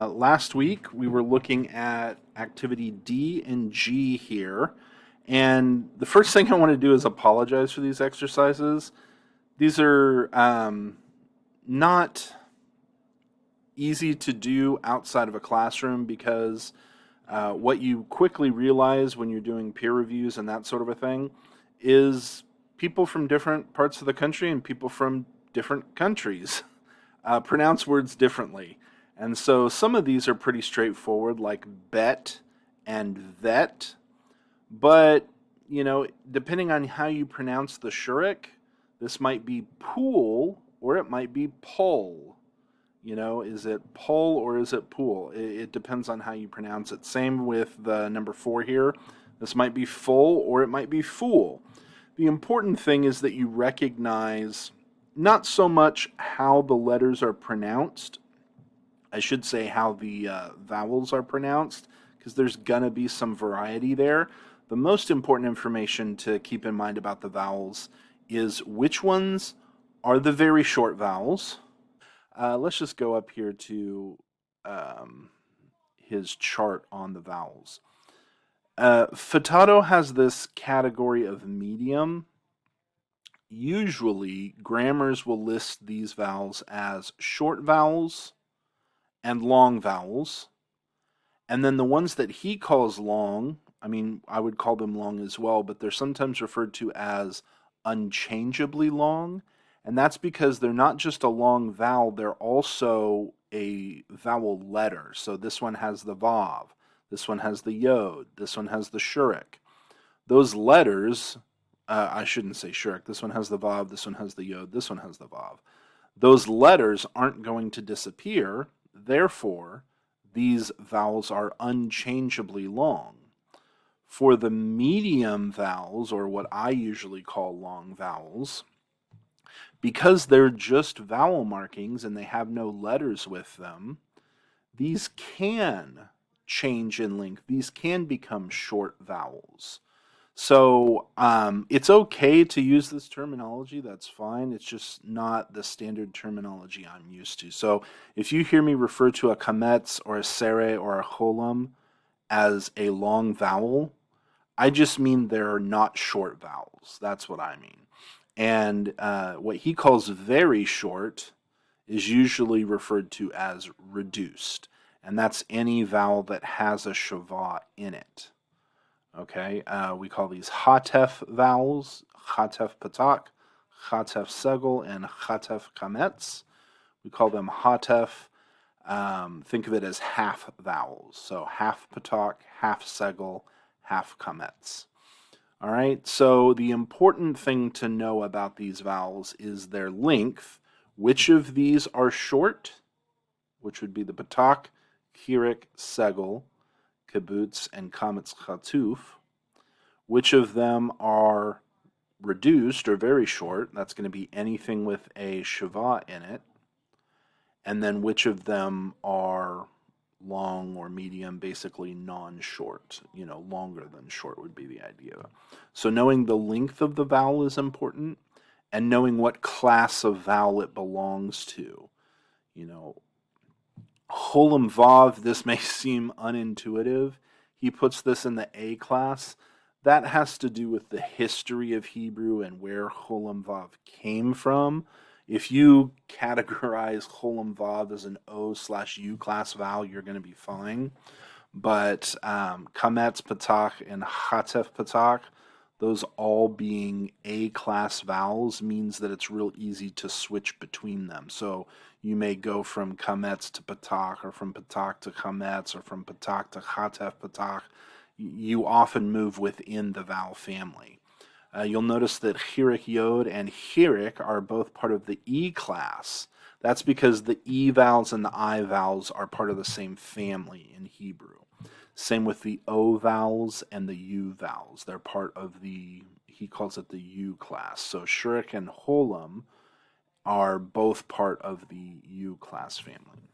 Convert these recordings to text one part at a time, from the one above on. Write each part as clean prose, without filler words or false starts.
Last week, we were looking at activity D and G here. And the first thing I want to do is apologize for these exercises. These are not easy to do outside of a classroom because what you quickly realize when you're doing peer reviews and that sort of a thing is people from different parts of the country and people from different countries pronounce words differently. And so some of these are pretty straightforward, like bet and vet. But, depending on how you pronounce the shurik, this might be pool or it might be pull. Is it pull or is it pool? It depends on how you pronounce it. Same with the number 4 here. This might be full or it might be fool. The important thing is that you recognize not so much how the letters are pronounced, I should say how the vowels are pronounced, because there's going to be some variety there. The most important information to keep in mind about the vowels is which ones are the very short vowels. Let's just go up here to his chart on the vowels. Futato has this category of medium. Usually, grammars will list these vowels as short vowels and long vowels. And then the ones that he calls long, I would call them long as well, but they're sometimes referred to as unchangeably long. And that's because they're not just a long vowel, they're also a vowel letter. So this one has the vav, this one has the yod, this one has the shurik. Those letters, I shouldn't say shurik, this one has the vav, this one has the yod, this one has the vav. Those letters aren't going to disappear. Therefore, these vowels are unchangeably long. For the medium vowels, or what I usually call long vowels, because they're just vowel markings and they have no letters with them, these can change in length. These can become short vowels. So it's okay to use this terminology. That's fine. It's just not the standard terminology I'm used to. So if you hear me refer to a kametz or a sere or a cholam as a long vowel, I just mean they're not short vowels. That's what I mean. And what he calls very short is usually referred to as reduced. And that's any vowel that has a sheva in it. Okay, we call these hatef vowels, hatef patak, hatef segel, and hatef kametz. We call them hatef. Think of it as half vowels. So half patak, half segel, half kametz. All right, so the important thing to know about these vowels is their length. Which of these are short? Which would be the patak, kirik, segel, kibbutz, and kametz chatuf. Which of them are reduced or very short? That's going to be anything with a sheva in it. And then which of them are long or medium, basically non-short, longer than short would be the idea. So knowing the length of the vowel is important, and knowing what class of vowel it belongs to. Cholam vav, this may seem unintuitive. He puts this in the A class. That has to do with the history of Hebrew and where cholam vav came from. If you categorize cholam vav as an O/U class vowel, you're going to be fine. But kametz patak and hatef patak, those all being A class vowels, means that it's real easy to switch between them. So you may go from kametz to patak, or from patak to kametz, or from patak to hatef patak. You often move within the vowel family. You'll notice that chirik yod and chirik are both part of the E class. That's because the E vowels and the I vowels are part of the same family in Hebrew. Same with the O vowels and the U vowels. They're part of he calls it the U class. So shurik and cholam are both part of the U class family.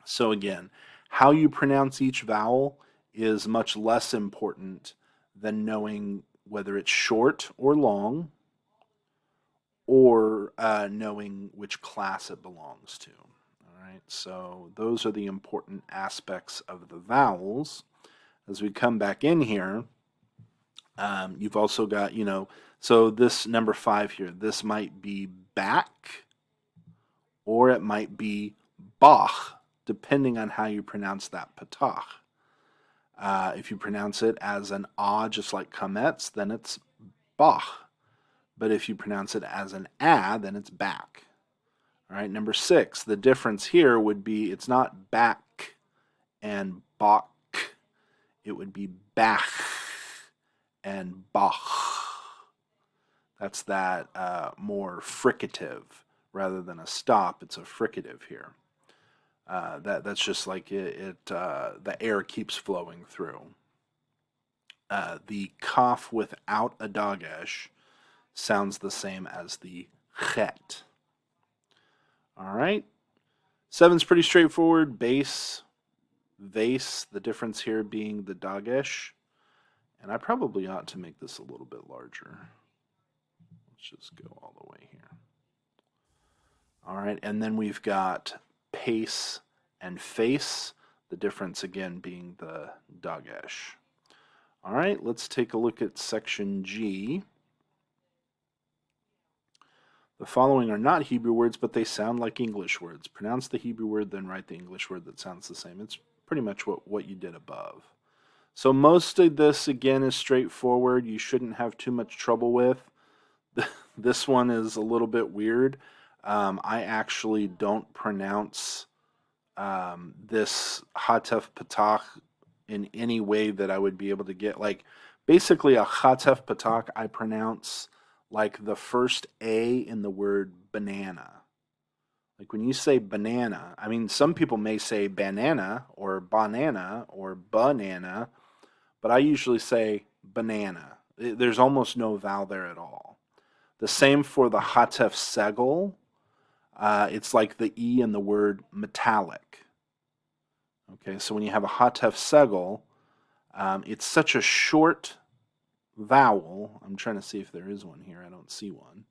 So again, how you pronounce each vowel is much less important than knowing whether it's short or long, or knowing which class it belongs to. All right? So those are the important aspects of the vowels. As we come back in here, you've also got, so this number 5 here, this might be back or it might be bach, depending on how you pronounce that patach. If you pronounce it as an ah, just like kametz, then it's bach. But if you pronounce it as an ah, then it's back. All right, number 6, the difference here would be it's not back and bach. It would be bach and bach. That's that more fricative rather than a stop. It's a fricative here. That's just like the air keeps flowing through. The kaf without a dagesh sounds the same as the chet. All right. 7's pretty straightforward. Bass, vase, the difference here being the dagesh. And I probably ought to make this a little bit larger. Let's just go all the way here. All right, and then we've got pace and face, the difference again being the dagesh. All right, let's take a look at section G. The following are not Hebrew words, but they sound like English words. Pronounce the Hebrew word, then write the English word that sounds the same. It's pretty much what you did above. So most of this, again, is straightforward. You shouldn't have too much trouble with. This one is a little bit weird. I actually don't pronounce this Hatef Patach in any way that I would be able to get. Like, basically, a Hatef Patach I pronounce like the first A in the word banana. Like when you say banana, I mean, some people may say banana or banana or banana, but I usually say banana. There's almost no vowel there at all. The same for the Hatef Segel. It's like the E in the word metallic. Okay, so when you have a Hatef Segel, it's such a short vowel. I'm trying to see if there is one here. I don't see one.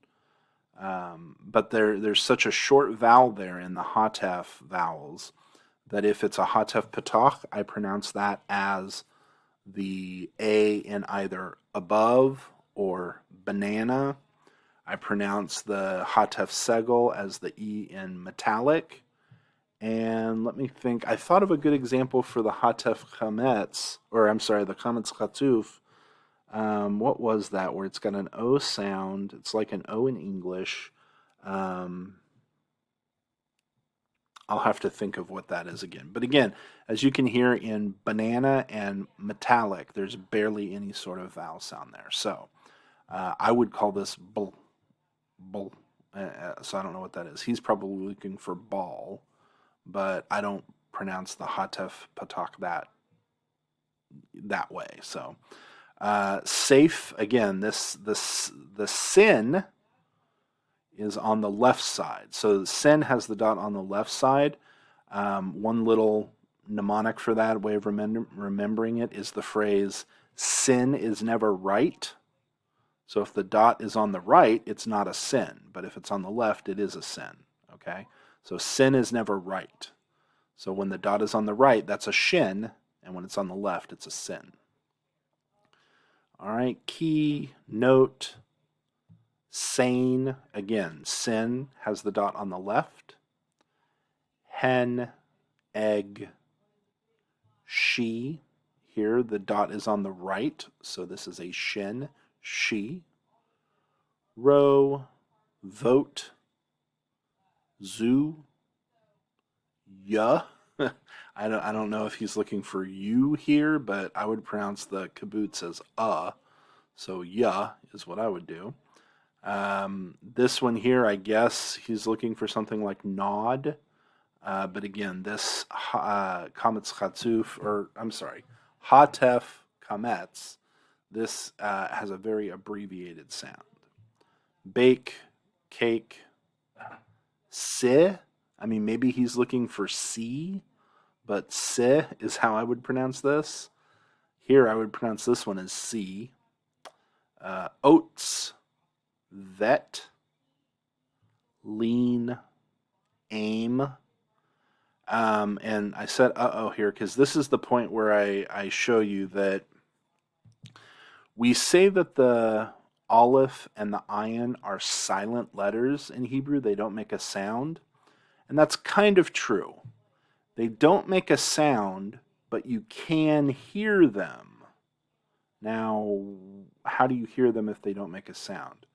But there's such a short vowel there in the Hatef vowels that if it's a Hatef Patach, I pronounce that as the A in either above or banana. I pronounce the Hatef Segel as the E in metallic. And let me think. I thought of a good example for the Hatef Chametz, or I'm sorry, the Chametz Chatuf. What was that? Where it's got an O sound. It's like an O in English. I'll have to think of what that is again. But again, as you can hear in banana and metallic, there's barely any sort of vowel sound there. So I would call this bl. So I don't know what that is. He's probably looking for ball, but I don't pronounce the Hatef Patach that way. So safe, again, the sin is on the left side. So the sin has the dot on the left side. One little mnemonic for that, way of remembering it, is the phrase, sin is never right. So if the dot is on the right, it's not a sin. But if it's on the left, it is a sin. Okay? So sin is never right. So when the dot is on the right, that's a shin. And when it's on the left, it's a sin. All right, key, note, sane. Again, sin has the dot on the left. Hen, egg, she. Here, the dot is on the right, so this is a shin, she. Row, vote, zoo, ya. I don't know if he's looking for you here, but I would pronounce the kibbutz as so ya is what I would do. This one here, I guess he's looking for something like nod, but again, this kametz chatzuf, or I'm sorry, hatef kametz, this has a very abbreviated sound. Bake, cake, se. I mean, maybe he's looking for C, but se is how I would pronounce this. Here, I would pronounce this one as C. Oats, vet, lean, aim. And I said uh-oh here because this is the point where I show you that we say that the aleph and the ayin are silent letters in Hebrew. They don't make a sound. And that's kind of true. They don't make a sound, but you can hear them. Now, how do you hear them if they don't make a sound?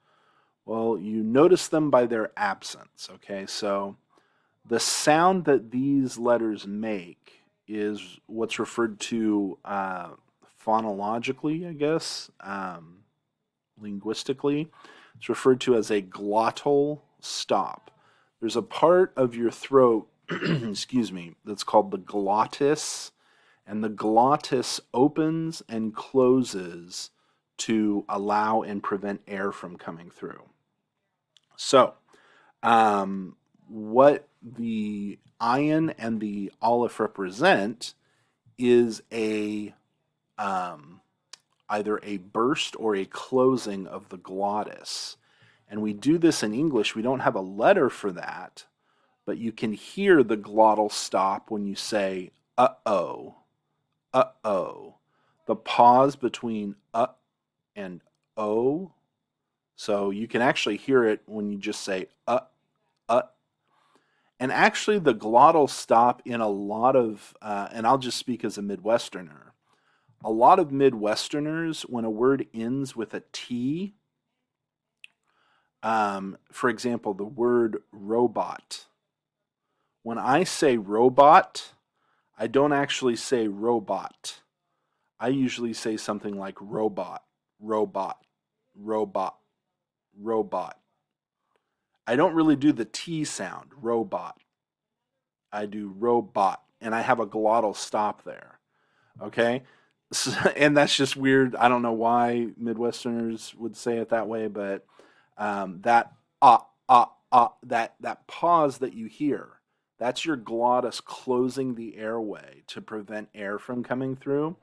Well, you notice them by their absence, okay? So the sound that these letters make is what's referred to phonologically, I guess, linguistically. It's referred to as a glottal stop. There's a part of your throat, excuse me, that's called the glottis, and the glottis opens and closes to allow and prevent air from coming through. So, what the ayin and the aleph represent is a either a burst or a closing of the glottis. And we do this in English. We don't have a letter for that, but you can hear the glottal stop when you say uh-oh, uh-oh. The pause between and oh. So you can actually hear it when you just say uh. And actually the glottal stop in a lot of, and I'll just speak as a Midwesterner, a lot of Midwesterners, when a word ends with a T, for example, the word robot. When I say robot, I don't actually say robot. I usually say something like robot, robot, robot, robot. I don't really do the T sound, robot. I do robot, and I have a glottal stop there. Okay? So, and that's just weird. I don't know why Midwesterners would say it that way, but that that pause that you hear, that's your glottis closing the airway to prevent air from coming through.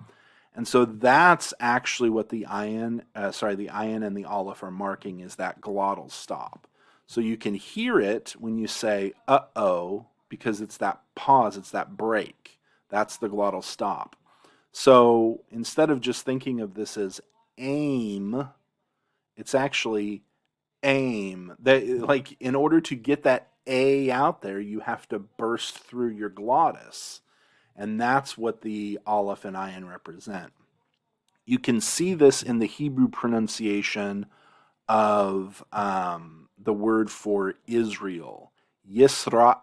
And so that's actually what the ayin and the aleph are marking, is that glottal stop. So you can hear it when you say uh-oh, because it's that pause, it's that break. That's the glottal stop. So instead of just thinking of this as aim, it's actually aim. Like, in order to get that A out there, you have to burst through your glottis. And that's what the aleph and ayin represent. You can see this in the Hebrew pronunciation of the word for Israel, Yisrael,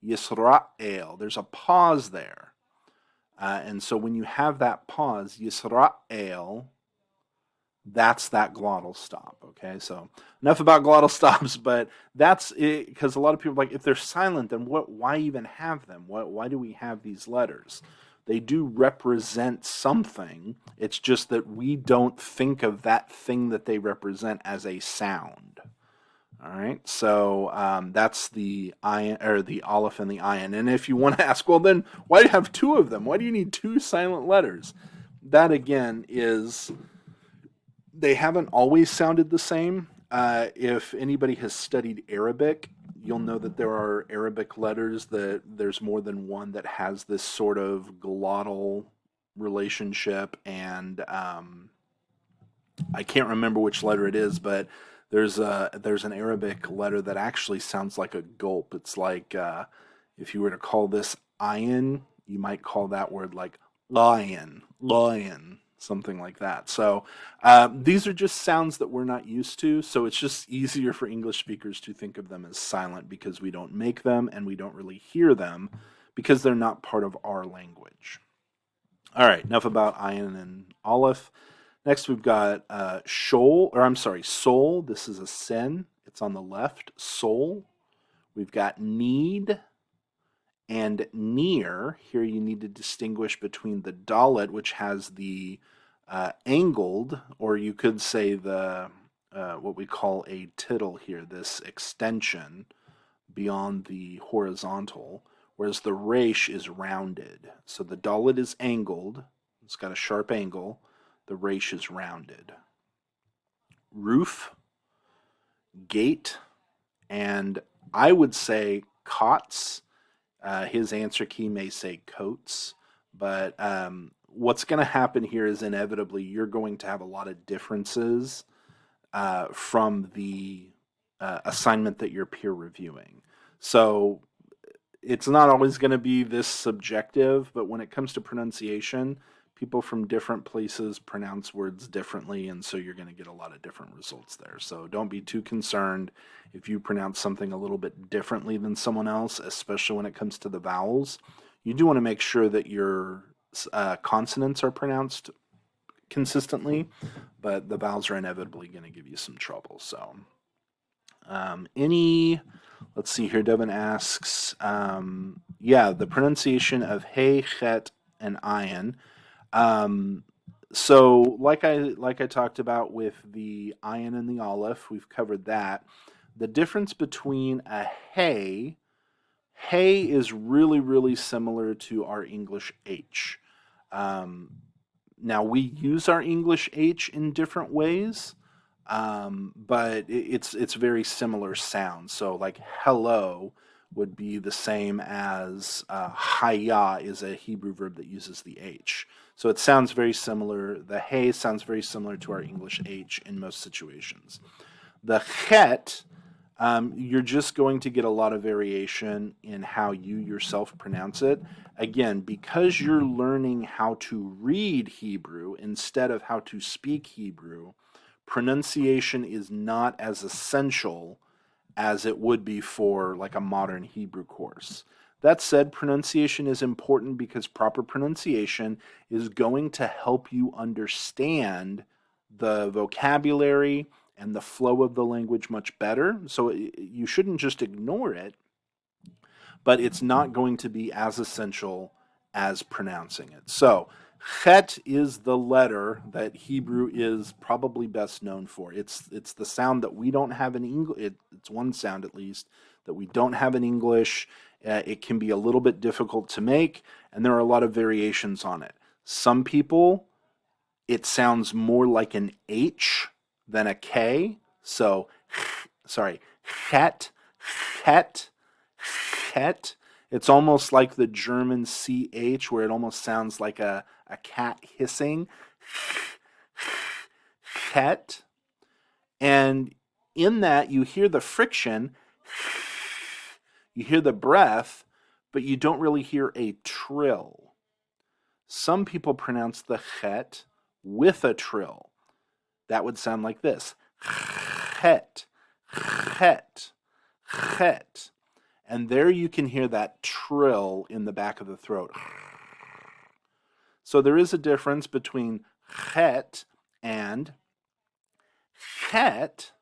Yisrael. There's a pause there. And so when you have that pause, Yisrael, that's that glottal stop. Okay, so enough about glottal stops, but that's it, because a lot of people are like, if they're silent, then why even have them? Why do we have these letters? They do represent something. It's just that we don't think of that thing that they represent as a sound. All right, so that's the ayin, or the aleph and the ayin. And if you want to ask, well, then why do you have two of them? Why do you need two silent letters? That again is, they haven't always sounded the same. If anybody has studied Arabic, you'll know that there are Arabic letters that there's more than one that has this sort of glottal relationship, and I can't remember which letter it is, but there's an Arabic letter that actually sounds like a gulp. It's like if you were to call this ayin, you might call that word like lion, something like that. So these are just sounds that we're not used to. So it's just easier for English speakers to think of them as silent because we don't make them and we don't really hear them because they're not part of our language. All right, enough about ayin and aleph. Next, we've got soul. This is a sin. It's on the left, soul. We've got need and near. Here you need to distinguish between the dalet, which has the angled, or you could say the what we call a tittle here, this extension beyond the horizontal, whereas the resh is rounded. So the dalet is angled. It's got a sharp angle. The resh is rounded. Roof, gate, and I would say cots. His answer key may say coats, but what's going to happen here is inevitably you're going to have a lot of differences from the assignment that you're peer reviewing. So it's not always going to be this subjective, but when it comes to pronunciation, people from different places pronounce words differently, and so you're going to get a lot of different results there. So don't be too concerned if you pronounce something a little bit differently than someone else, especially when it comes to the vowels. You do want to make sure that your consonants are pronounced consistently, but the vowels are inevitably going to give you some trouble. So let's see here. Devin asks, the pronunciation of hey, chet, and ayin. So like I talked about with the ayin and the aleph, we've covered that. The difference between a hey is really, really similar to our English H. Now we use our English H in different ways, but it's very similar sound. So like hello would be the same as haya is a Hebrew verb that uses the H. So it sounds very similar. The hey sounds very similar to our English H in most situations. The chet, you're just going to get a lot of variation in how you yourself pronounce it. Again, because you're learning how to read Hebrew instead of how to speak Hebrew, pronunciation is not as essential as it would be for like a modern Hebrew course. That said, pronunciation is important because proper pronunciation is going to help you understand the vocabulary and the flow of the language much better. So you shouldn't just ignore it, but it's not going to be as essential as pronouncing it. So chet is the letter that Hebrew is probably best known for. It's the sound that we don't have in English. It's one sound at least that we don't have in English. It can be a little bit difficult to make, and there are a lot of variations on it. Some people, it sounds more like an H than a K. So, chet, chet, chet. It's almost like the German CH, where it almost sounds like a cat hissing. Chet. And in that, you hear the friction, you hear the breath, but you don't really hear a trill. Some people pronounce the chet with a trill. That would sound like this. Chet, chet, chet. And there you can hear that trill in the back of the throat. So there is a difference between chet and chet,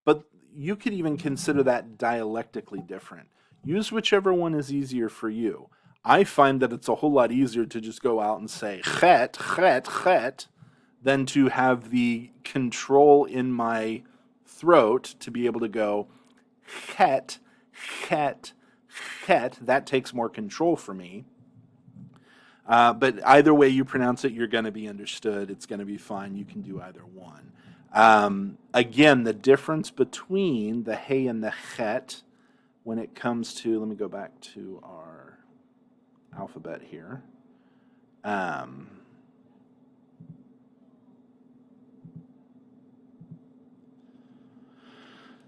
but you could even consider that dialectically different. Use whichever one is easier for you. I find that it's a whole lot easier to just go out and say chet, chet, chet, than to have the control in my throat to be able to go chet, chet, chet. That takes more control for me. But either way you pronounce it, you're going to be understood. It's going to be fine. You can do either one. Again, the difference between the hey and the chet when it comes to, let me go back to our alphabet here.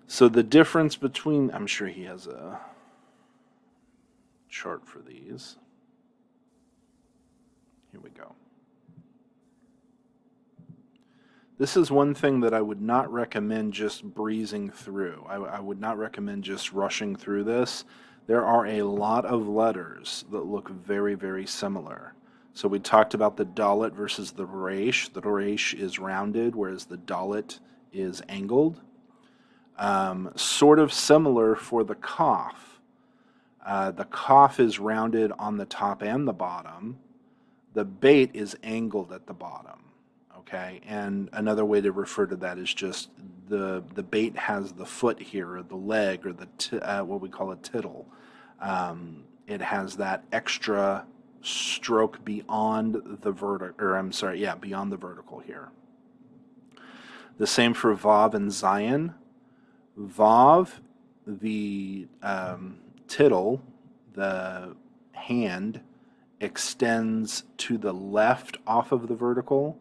So the difference between, I'm sure he has a chart for these. Here we go. This is one thing that I would not recommend just breezing through. I would not recommend just rushing through this. There are a lot of letters that look very, very similar. So we talked about the dalet versus the resh. The resh is rounded, whereas the dalet is angled. Sort of similar for the kaf. The kaf is rounded on the top and the bottom. The bait is angled at the bottom. Okay, and another way to refer to that is just the bait has the foot here, or the leg, or what we call a tittle. It has that extra stroke beyond the beyond the vertical here. The same for vav and zayin. Vav the tittle, the hand, extends to the left off of the vertical,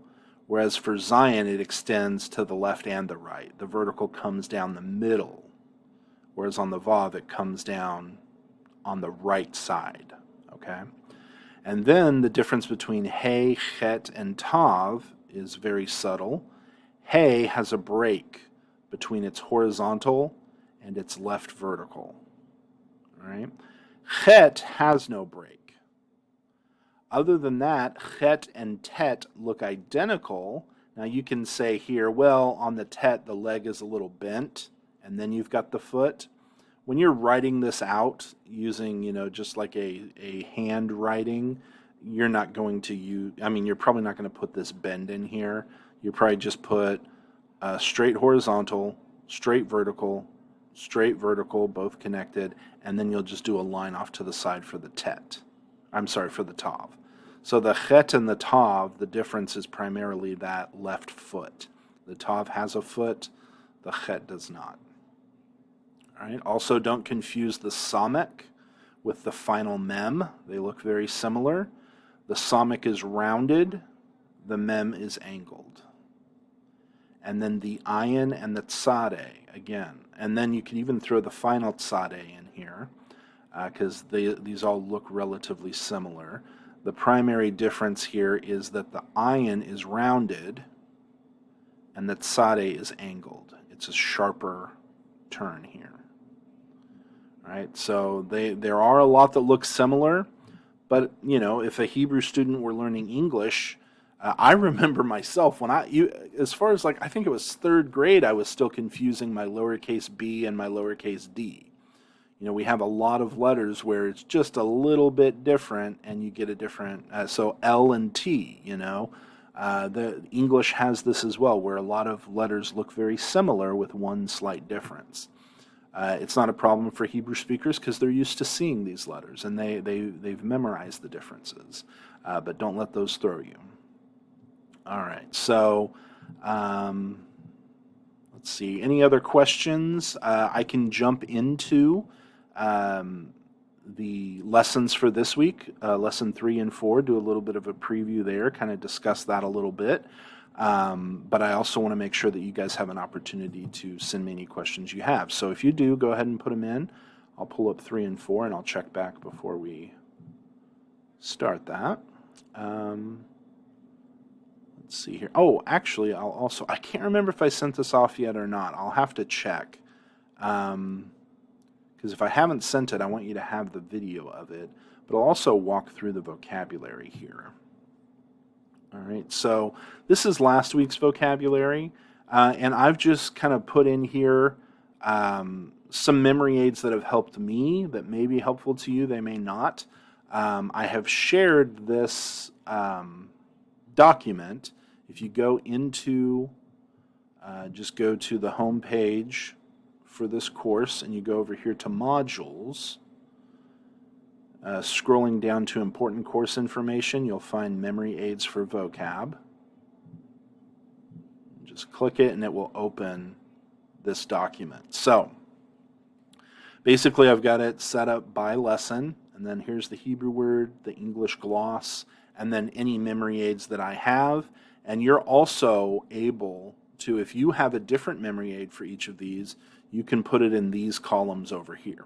whereas for Zion it extends to the left and the right. The vertical comes down the middle, whereas on the Vav it comes down on the right side. Okay? And then the difference between He, Chet, and Tav is very subtle. He has a break between its horizontal and its left vertical. All right? Chet has no break. Other than that, Chet and Tet look identical. Now you can say here, well, on the Tet the leg is a little bent, and then you've got the foot. When you're writing this out using, just like a handwriting, you're not going to you're probably not going to put this bend in here. You probably just put straight horizontal, straight vertical, both connected, and then you'll just do a line off to the side for the for the tav. So the chet and the tav, the difference is primarily that left foot. The tav has a foot, the chet does not. All right. Also, don't confuse the samek with the final mem. They look very similar. The samek is rounded, the mem is angled. And then the ayin and the tzadeh again. And then you can even throw the final tzadeh in here because these all look relatively similar. The primary difference here is that the ayin is rounded and the tzadeh is angled. It's a sharper turn here. Right, so there are a lot that look similar, but if a Hebrew student were learning English, I remember myself as far as I think it was third grade, I was still confusing my lowercase b and my lowercase d. We have a lot of letters where it's just a little bit different, and you get a different. So L and T, the English has this as well, where a lot of letters look very similar with one slight difference. It's not a problem for Hebrew speakers because they're used to seeing these letters and they've memorized the differences. But don't let those throw you. All right, so let's see. Any other questions? I can jump into the lessons for this week, lesson 3 and 4, do a little bit of a preview there, kind of discuss that a little bit. But I also want to make sure that you guys have an opportunity to send me any questions you have. So if you do, go ahead and put them in. I'll pull up 3 and 4 and I'll check back before we start that. Let's see here. Oh, actually, I can't remember if I sent this off yet or not. I'll have to check. Because if I haven't sent it, I want you to have the video of it. But I'll also walk through the vocabulary here. All right, so this is last week's vocabulary, and I've just kind of put in here some memory aids that have helped me that may be helpful to you, they may not. I have shared this document. If you go into, just go to the home page for this course, and you go over here to modules, scrolling down to important course information, you'll find memory aids for vocab. Just click it and it will open this document. So basically I've got it set up by lesson, and then here's the Hebrew word, the English gloss, and then any memory aids that I have. And you're also able to, if you have a different memory aid for each of these, you can put it in these columns over here.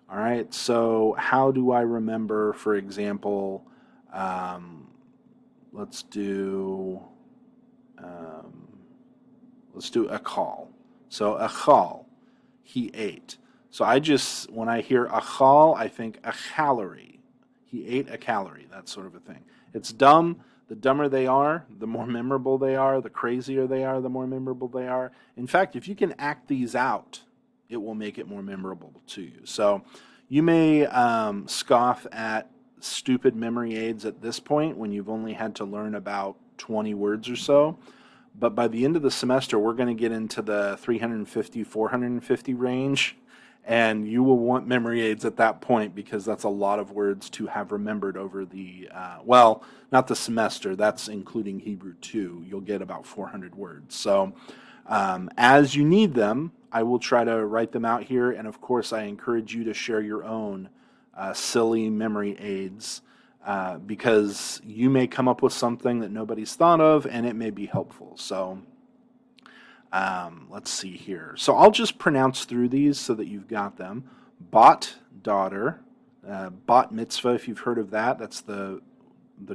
All right, so how do I remember, for example, let's do akal. So akal, he ate. So when I hear akal, I think a calorie. He ate a calorie, that sort of a thing. It's dumb. The dumber they are, the more memorable they are. The crazier they are, the more memorable they are. In fact, if you can act these out, it will make it more memorable to you. So you may scoff at stupid memory aids at this point when you've only had to learn about 20 words or so. But by the end of the semester, we're going to get into the 350, 450 range. And you will want memory aids at that point because that's a lot of words to have remembered over the, not the semester, that's including Hebrew 2. You'll get about 400 words. So As you need them, I will try to write them out here, and of course, I encourage you to share your own silly memory aids because you may come up with something that nobody's thought of, and it may be helpful. So let's see here. So I'll just pronounce through these so that you've got them. Bat, daughter. Bat mitzvah, if you've heard of that. That's the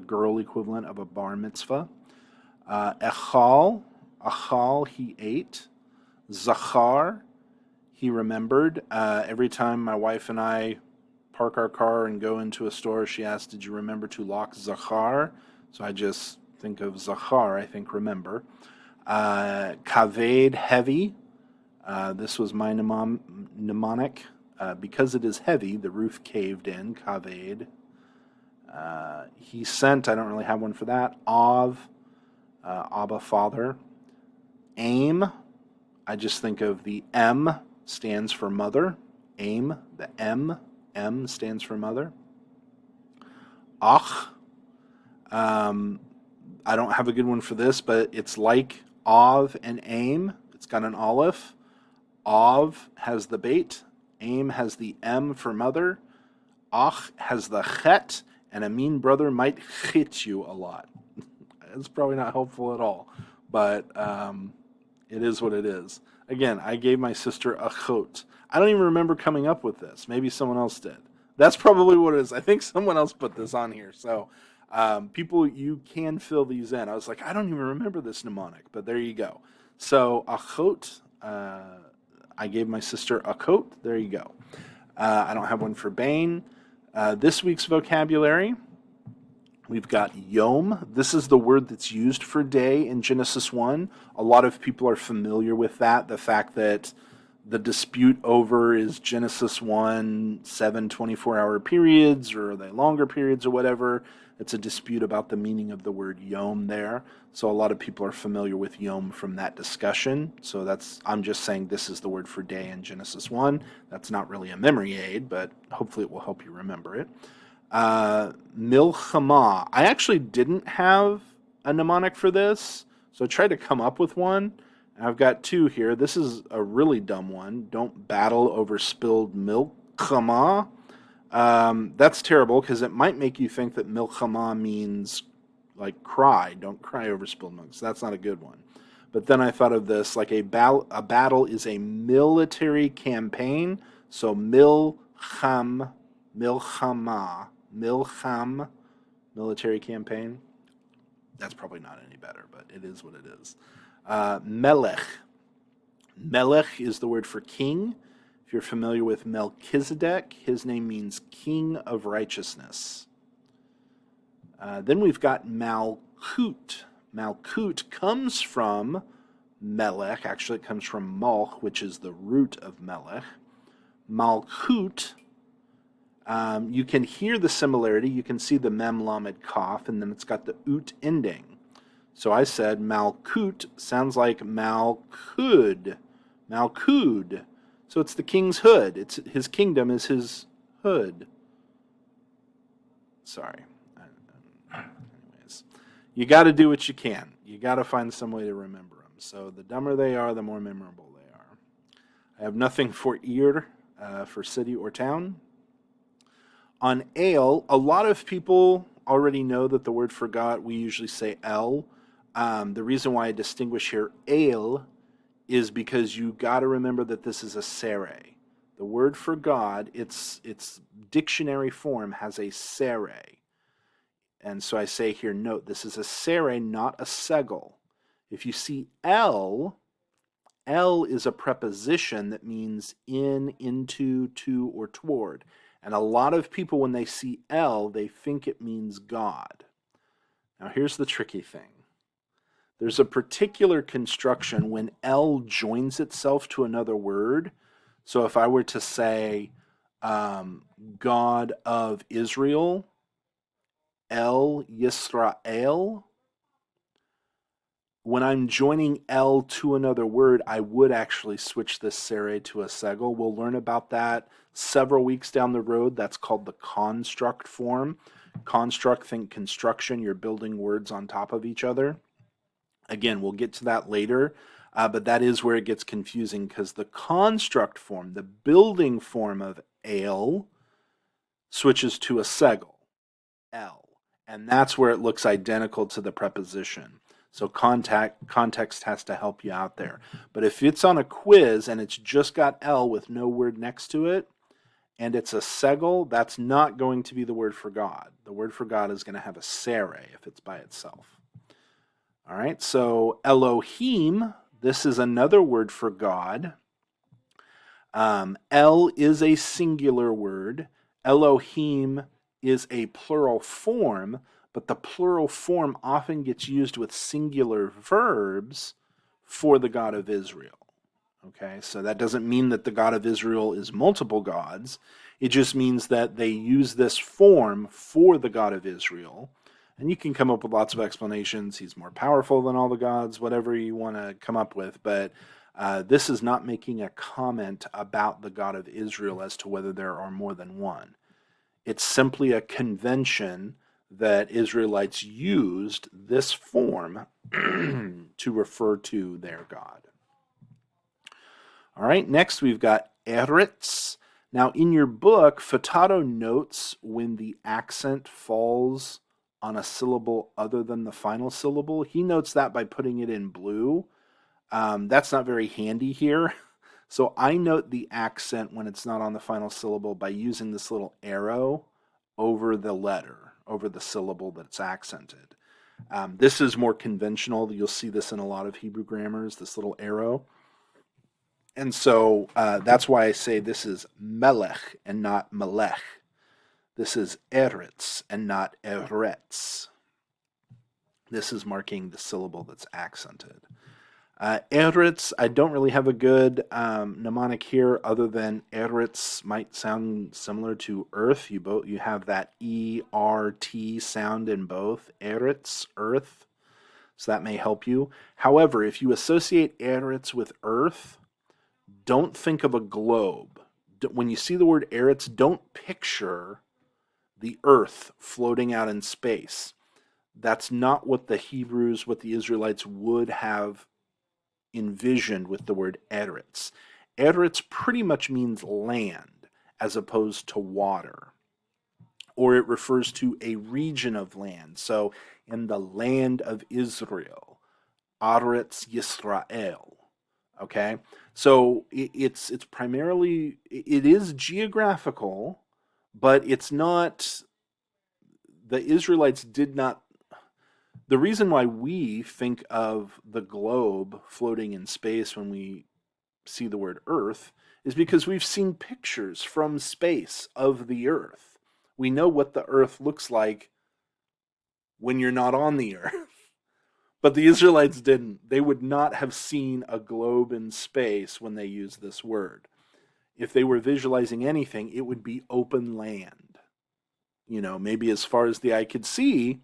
girl equivalent of a bar mitzvah. Echal, achal, he ate. Zachar, he remembered. Every time my wife and I park our car and go into a store, she asks, did you remember to lock Zachar? So I just think of Zachar, I think remember. Kaved, heavy. This was my mnemonic. Because it is heavy, the roof caved in. Kaved. He sent, I don't really have one for that. Av, Abba, father. Aim, I just think of the M stands for mother. Aim, the M stands for mother. Ach, I don't have a good one for this, but it's like Av and Aim. It's got an aleph. Av has the bait. Aim has the M for mother. Ach has the chet, and a mean brother might hit you a lot. It's probably not helpful at all, but it is what it is. Again, I gave my sister a chot. I don't even remember coming up with this. Maybe someone else did. That's probably what it is. I think someone else put this on here. So people, you can fill these in. I was like, I don't even remember this mnemonic, but there you go. So a chot, I gave my sister a coat. There you go. I don't have one for Bane. This week's vocabulary, we've got yom. This is the word that's used for day in Genesis 1. A lot of people are familiar with that. The fact that the dispute over is Genesis 1, 7 24-hour periods, or are they longer periods or whatever. It's a dispute about the meaning of the word yom there. So a lot of people are familiar with yom from that discussion. So I'm just saying this is the word for day in Genesis 1. That's not really a memory aid, but hopefully it will help you remember it. Milchama. I actually didn't have a mnemonic for this, so I tried to come up with one. I've got two here. This is a really dumb one. Don't battle over spilled milk. Chama. That's terrible because it might make you think that milchama means like cry. Don't cry over spilled milk. So that's not a good one. But then I thought of this like a battle is a military campaign. So milchama, military campaign. That's probably not any better, but it is what it is. Melech. Melech is the word for king. If you're familiar with Melchizedek, his name means king of righteousness. Then we've got Malkut. Malkut comes from Melech. Actually, it comes from Malch, which is the root of Melech. Malkut, you can hear the similarity. You can see the mem, lamed, kaf, and then it's got the ut ending. So I said Malkut sounds like Malkud. Malkud. So it's the king's hood. It's his kingdom is his hood. Sorry. Anyways, you got to do what you can. You got to find some way to remember them. So the dumber they are, the more memorable they are. I have nothing for ear, for city or town. On ale, a lot of people already know that the word for God, we usually say el. The reason why I distinguish here ale is because you got to remember that this is a sere. The word for God, its dictionary form has a sere. And so I say here, note, this is a sere, not a segel. If you see el is a preposition that means in, into, to, or toward. And a lot of people, when they see el, they think it means God. Now here's the tricky thing. There's a particular construction when el joins itself to another word. So if I were to say God of Israel, El Yisrael, when I'm joining el to another word, I would actually switch this sere to a segel. We'll learn about that several weeks down the road. That's called the construct form. Construct, think construction. You're building words on top of each other. Again, we'll get to that later. But that is where it gets confusing because the construct form, the building form of El, switches to a segel, L. And that's where it looks identical to the preposition. So context has to help you out there. But if it's on a quiz and it's just got L with no word next to it, and it's a segel, that's not going to be the word for God. The word for God is going to have a sere if it's by itself. All right, so Elohim, this is another word for God. El is a singular word. Elohim is a plural form, but the plural form often gets used with singular verbs for the God of Israel. Okay, so that doesn't mean that the God of Israel is multiple gods. It just means that they use this form for the God of Israel. And you can come up with lots of explanations. He's more powerful than all the gods, whatever you want to come up with. But this is not making a comment about the God of Israel as to whether there are more than one. It's simply a convention that Israelites used this form to refer to their God. All right, next we've got Eretz. Now, in your book, Futato notes when the accent falls on a syllable other than the final syllable. He notes that by putting it in blue. That's not very handy here. So I note the accent when it's not on the final syllable by using this little arrow over the letter, over the syllable that's accented. This is more conventional. You'll see this in a lot of Hebrew grammars, this little arrow. And so that's why I say this is Melech and not Melech. This is Eretz and not Eretz. This is marking the syllable that's accented. Eretz, I don't really have a good mnemonic here other than Eretz might sound similar to earth. You have that E-R-T sound in both. Eretz, earth. So that may help you. However, if you associate Eretz with earth, don't think of a globe. When you see the word Eretz, don't picture the earth floating out in space. That's not what the Hebrews, what the Israelites would have envisioned with the word Eretz. Eretz pretty much means land as opposed to water. Or it refers to a region of land. So in the land of Israel, Eretz Yisrael. Okay, so it's primarily, it is geographical, but it's not, the Israelites did not, the reason why we think of the globe floating in space when we see the word earth is because we've seen pictures from space of the earth. We know what the earth looks like when you're not on the earth. But the Israelites didn't. They would not have seen a globe in space when they used this word. If they were visualizing anything, it would be open land. Maybe as far as the eye could see,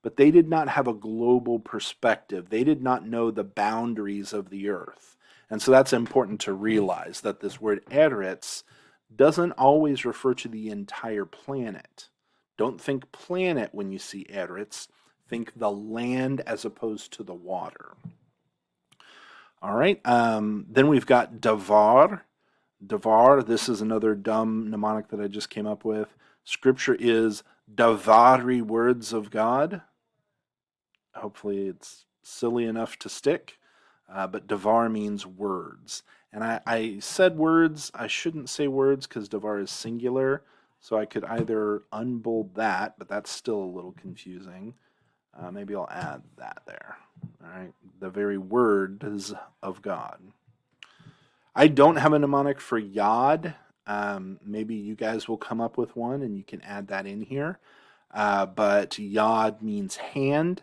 but they did not have a global perspective. They did not know the boundaries of the earth. And so that's important to realize, that this word Eretz doesn't always refer to the entire planet. Don't think planet when you see Eretz. Think the land as opposed to the water. All right. Then we've got Davar. Davar, this is another dumb mnemonic that I just came up with. Scripture is Davari, words of God. Hopefully it's silly enough to stick. But Davar means words. And I said words. I shouldn't say words because Davar is singular. So I could either unbold that, but that's still a little confusing. Maybe I'll add that there. All right, the very words of God. I don't have a mnemonic for Yod. Maybe you guys will come up with one and you can add that in here. But Yod means hand.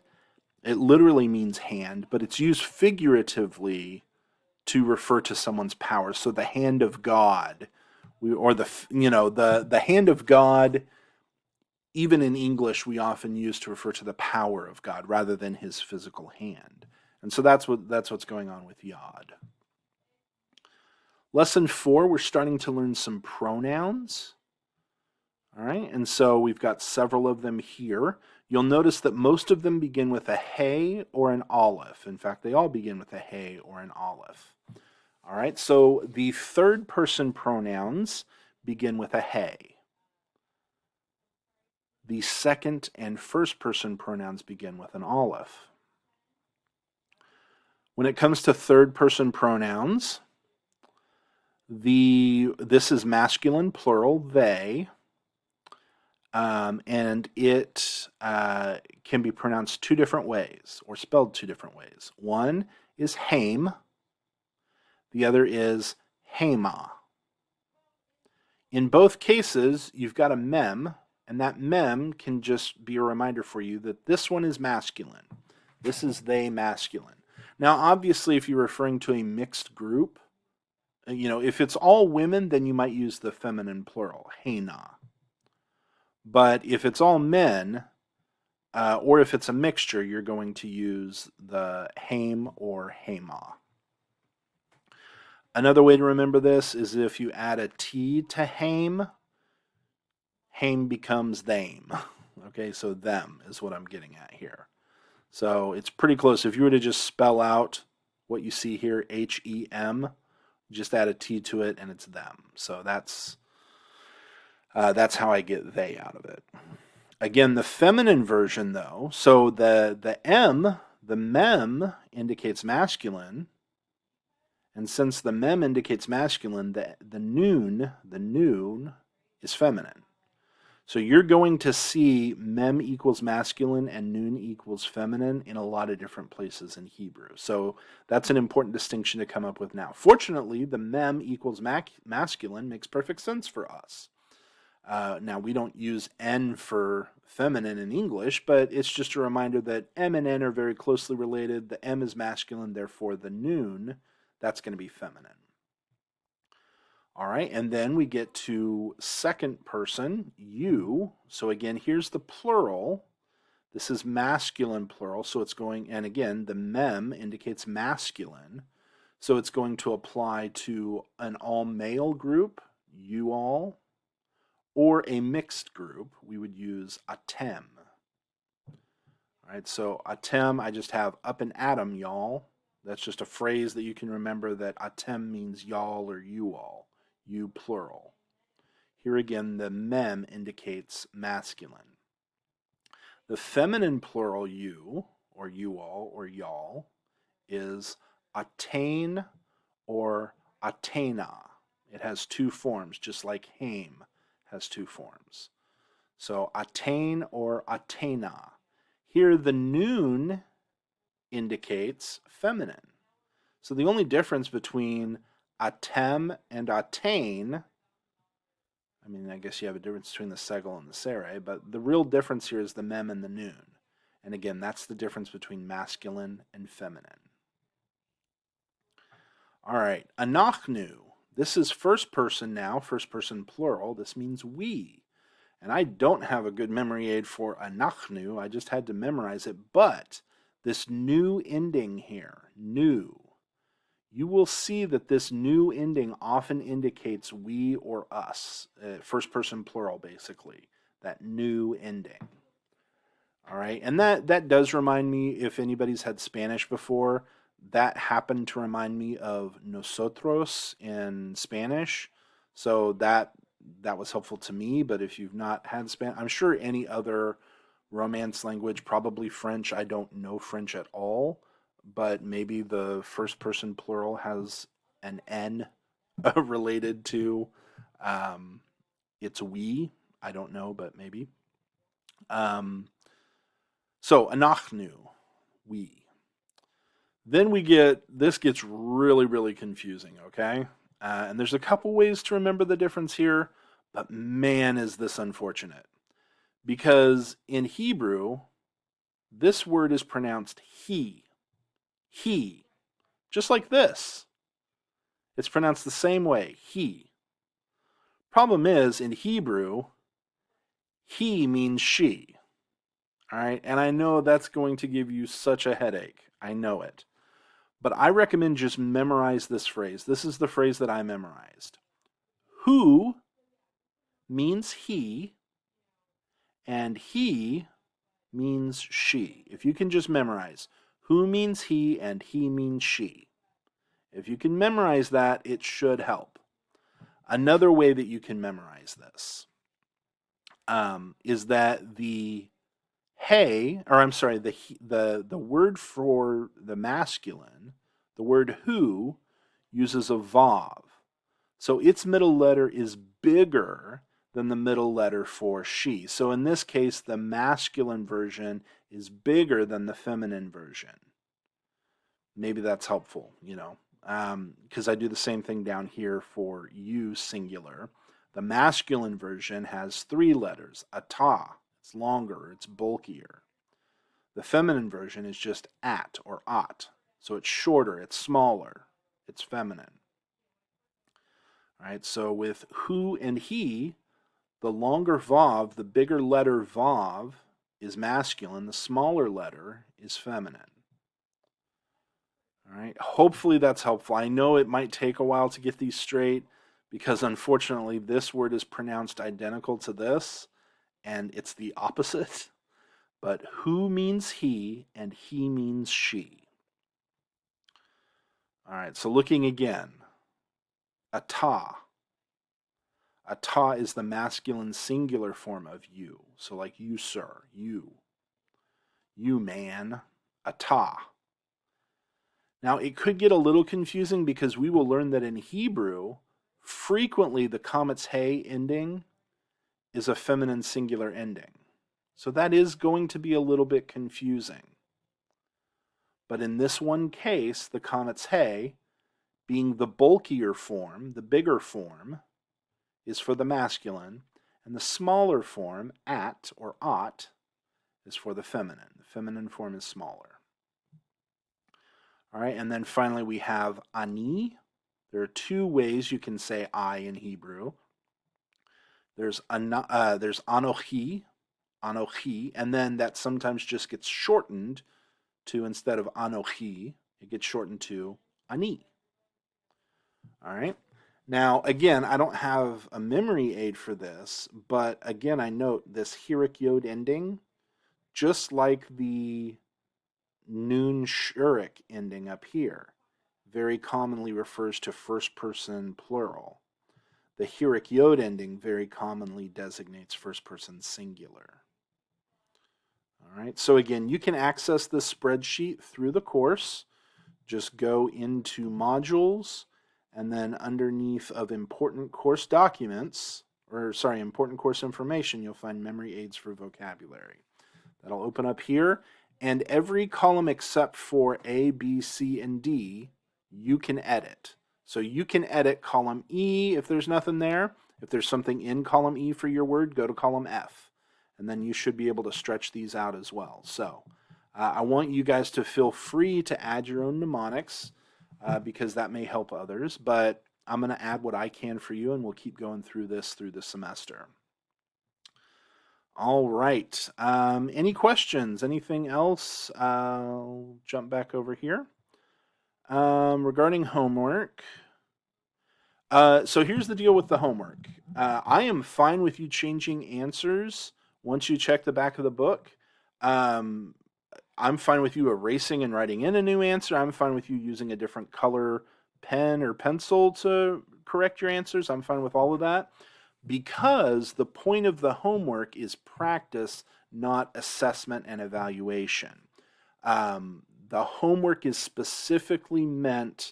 It literally means hand, but it's used figuratively to refer to someone's power. So the hand of God, or the hand of God. Even in English, we often use to refer to the power of God rather than his physical hand. And so that's what's going on with Yod. Lesson 4, we're starting to learn some pronouns. All right, and so we've got several of them here. You'll notice that most of them begin with a hey or an aleph. In fact, they all begin with a hey or an aleph. All right, so the third person pronouns begin with a hey. The second and first person pronouns begin with an aleph. When it comes to third person pronouns, this is masculine plural, they, and it can be pronounced two different ways or spelled two different ways. One is haim, the other is hema. In both cases, you've got a mem, and that mem can just be a reminder for you that this one is masculine. This is they masculine. Now, obviously, if you're referring to a mixed group, if it's all women, then you might use the feminine plural, hena. But if it's all men, or if it's a mixture, you're going to use the haim or hema. Another way to remember this is if you add a T to haim, haim becomes thame. Okay, so them is what I'm getting at here. So it's pretty close. If you were to just spell out what you see here, H-E-M, just add a T to it and it's them. So that's how I get they out of it. Again, the feminine version though, so the M, the mem indicates masculine, and since the mem indicates masculine, the noon is feminine. So you're going to see mem equals masculine and noon equals feminine in a lot of different places in Hebrew. So that's an important distinction to come up with now. Fortunately, the mem equals masculine makes perfect sense for us. Now, we don't use N for feminine in English, but it's just a reminder that M and N are very closely related. The M is masculine, therefore the noon, that's going to be feminine. All right, and then we get to second person, you. So again, here's the plural. This is masculine plural, so it's going, and again, the mem indicates masculine. So it's going to apply to an all-male group, you all, or a mixed group, we would use atem. All right, so atem, I just have up and atom, y'all. That's just a phrase that you can remember that atem means y'all or you all, you plural. Here again, the mem indicates masculine. The feminine plural you, or you all, or y'all, is attain or atena. It has two forms, just like haim has two forms. So attain or atena. Here the noon indicates feminine. So the only difference between atem and attain, I mean, I guess you have a difference between the segel and the sere, but the real difference here is the mem and the noon. And again, that's the difference between masculine and feminine. All right, Anachnu. This is first person now, first person plural. This means we. And I don't have a good memory aid for Anachnu. I just had to memorize it. But this new ending here, new, you will see that this new ending often indicates we or us. First person plural, basically. That new ending. All right, and that does remind me, if anybody's had Spanish before, that happened to remind me of nosotros in Spanish. So that was helpful to me, but if you've not had Spanish, I'm sure any other Romance language, probably French. I don't know French at all, but maybe the first person plural has an N related to it's we. I don't know, but maybe. So Anachnu, we. Then this gets really, really confusing, okay? And there's a couple ways to remember the difference here, but man, is this unfortunate. Because in Hebrew, this word is pronounced he. He. Just like this. It's pronounced the same way, he. Problem is, in Hebrew, he means she. All right? And I know that's going to give you such a headache. I know it. But I recommend just memorize this phrase. This is the phrase that I memorized. Who means he, and he means she. If you can just memorize who means he and he means she. If you can memorize that, it should help. Another way that you can memorize this is that the the word for the masculine, the word who, uses a vav. So its middle letter is bigger than the middle letter for she. So in this case, the masculine version is bigger than the feminine version. Maybe that's helpful, because I do the same thing down here for you, singular. The masculine version has 3 letters, ata. It's longer, it's bulkier. The feminine version is just at or ot. So it's shorter, it's smaller, it's feminine. All right, so with who and he, the longer vav, the bigger letter vav, is masculine, the smaller letter is feminine. All right, hopefully that's helpful. I know it might take a while to get these straight because unfortunately this word is pronounced identical to this and it's the opposite. But who means he and he means she. All right, so looking again. Ata. Ata is the masculine singular form of you. So like you, sir, you. You, man. Ata. Now, it could get a little confusing because we will learn that in Hebrew, frequently the comet's hey ending is a feminine singular ending. So that is going to be a little bit confusing. But in this one case, the comet's hey, being the bulkier form, the bigger form, is for the masculine, and the smaller form, at or ot, is for the feminine. The feminine form is smaller. All right, and then finally we have ani. There are 2 ways you can say I in Hebrew. There's anochi, and then that sometimes just gets shortened to, instead of anochi, it gets shortened to ani. All right. Now, again, I don't have a memory aid for this, but again, I note this hirik yod ending, just like the nun shurik ending up here, very commonly refers to first person plural. The hirik yod ending very commonly designates first person singular. All right, so again, you can access this spreadsheet through the course. Just go into modules, and then underneath of important course documents, important course information, you'll find memory aids for vocabulary. That'll open up here, and every column except for A, B, C, and D, you can edit. So you can edit column E if there's nothing there. If there's something in column E for your word, go to column F, and then you should be able to stretch these out as well. So I want you guys to feel free to add your own mnemonics because that may help others, but I'm going to add what I can for you, and we'll keep going through this through the semester. All right. Any questions? Anything else? I'll jump back over here. Regarding homework. So here's the deal with the homework. I am fine with you changing answers once you check the back of the book. I'm fine with you erasing and writing in a new answer. I'm fine with you using a different color pen or pencil to correct your answers. I'm fine with all of that because the point of the homework is practice, not assessment and evaluation. The homework is specifically meant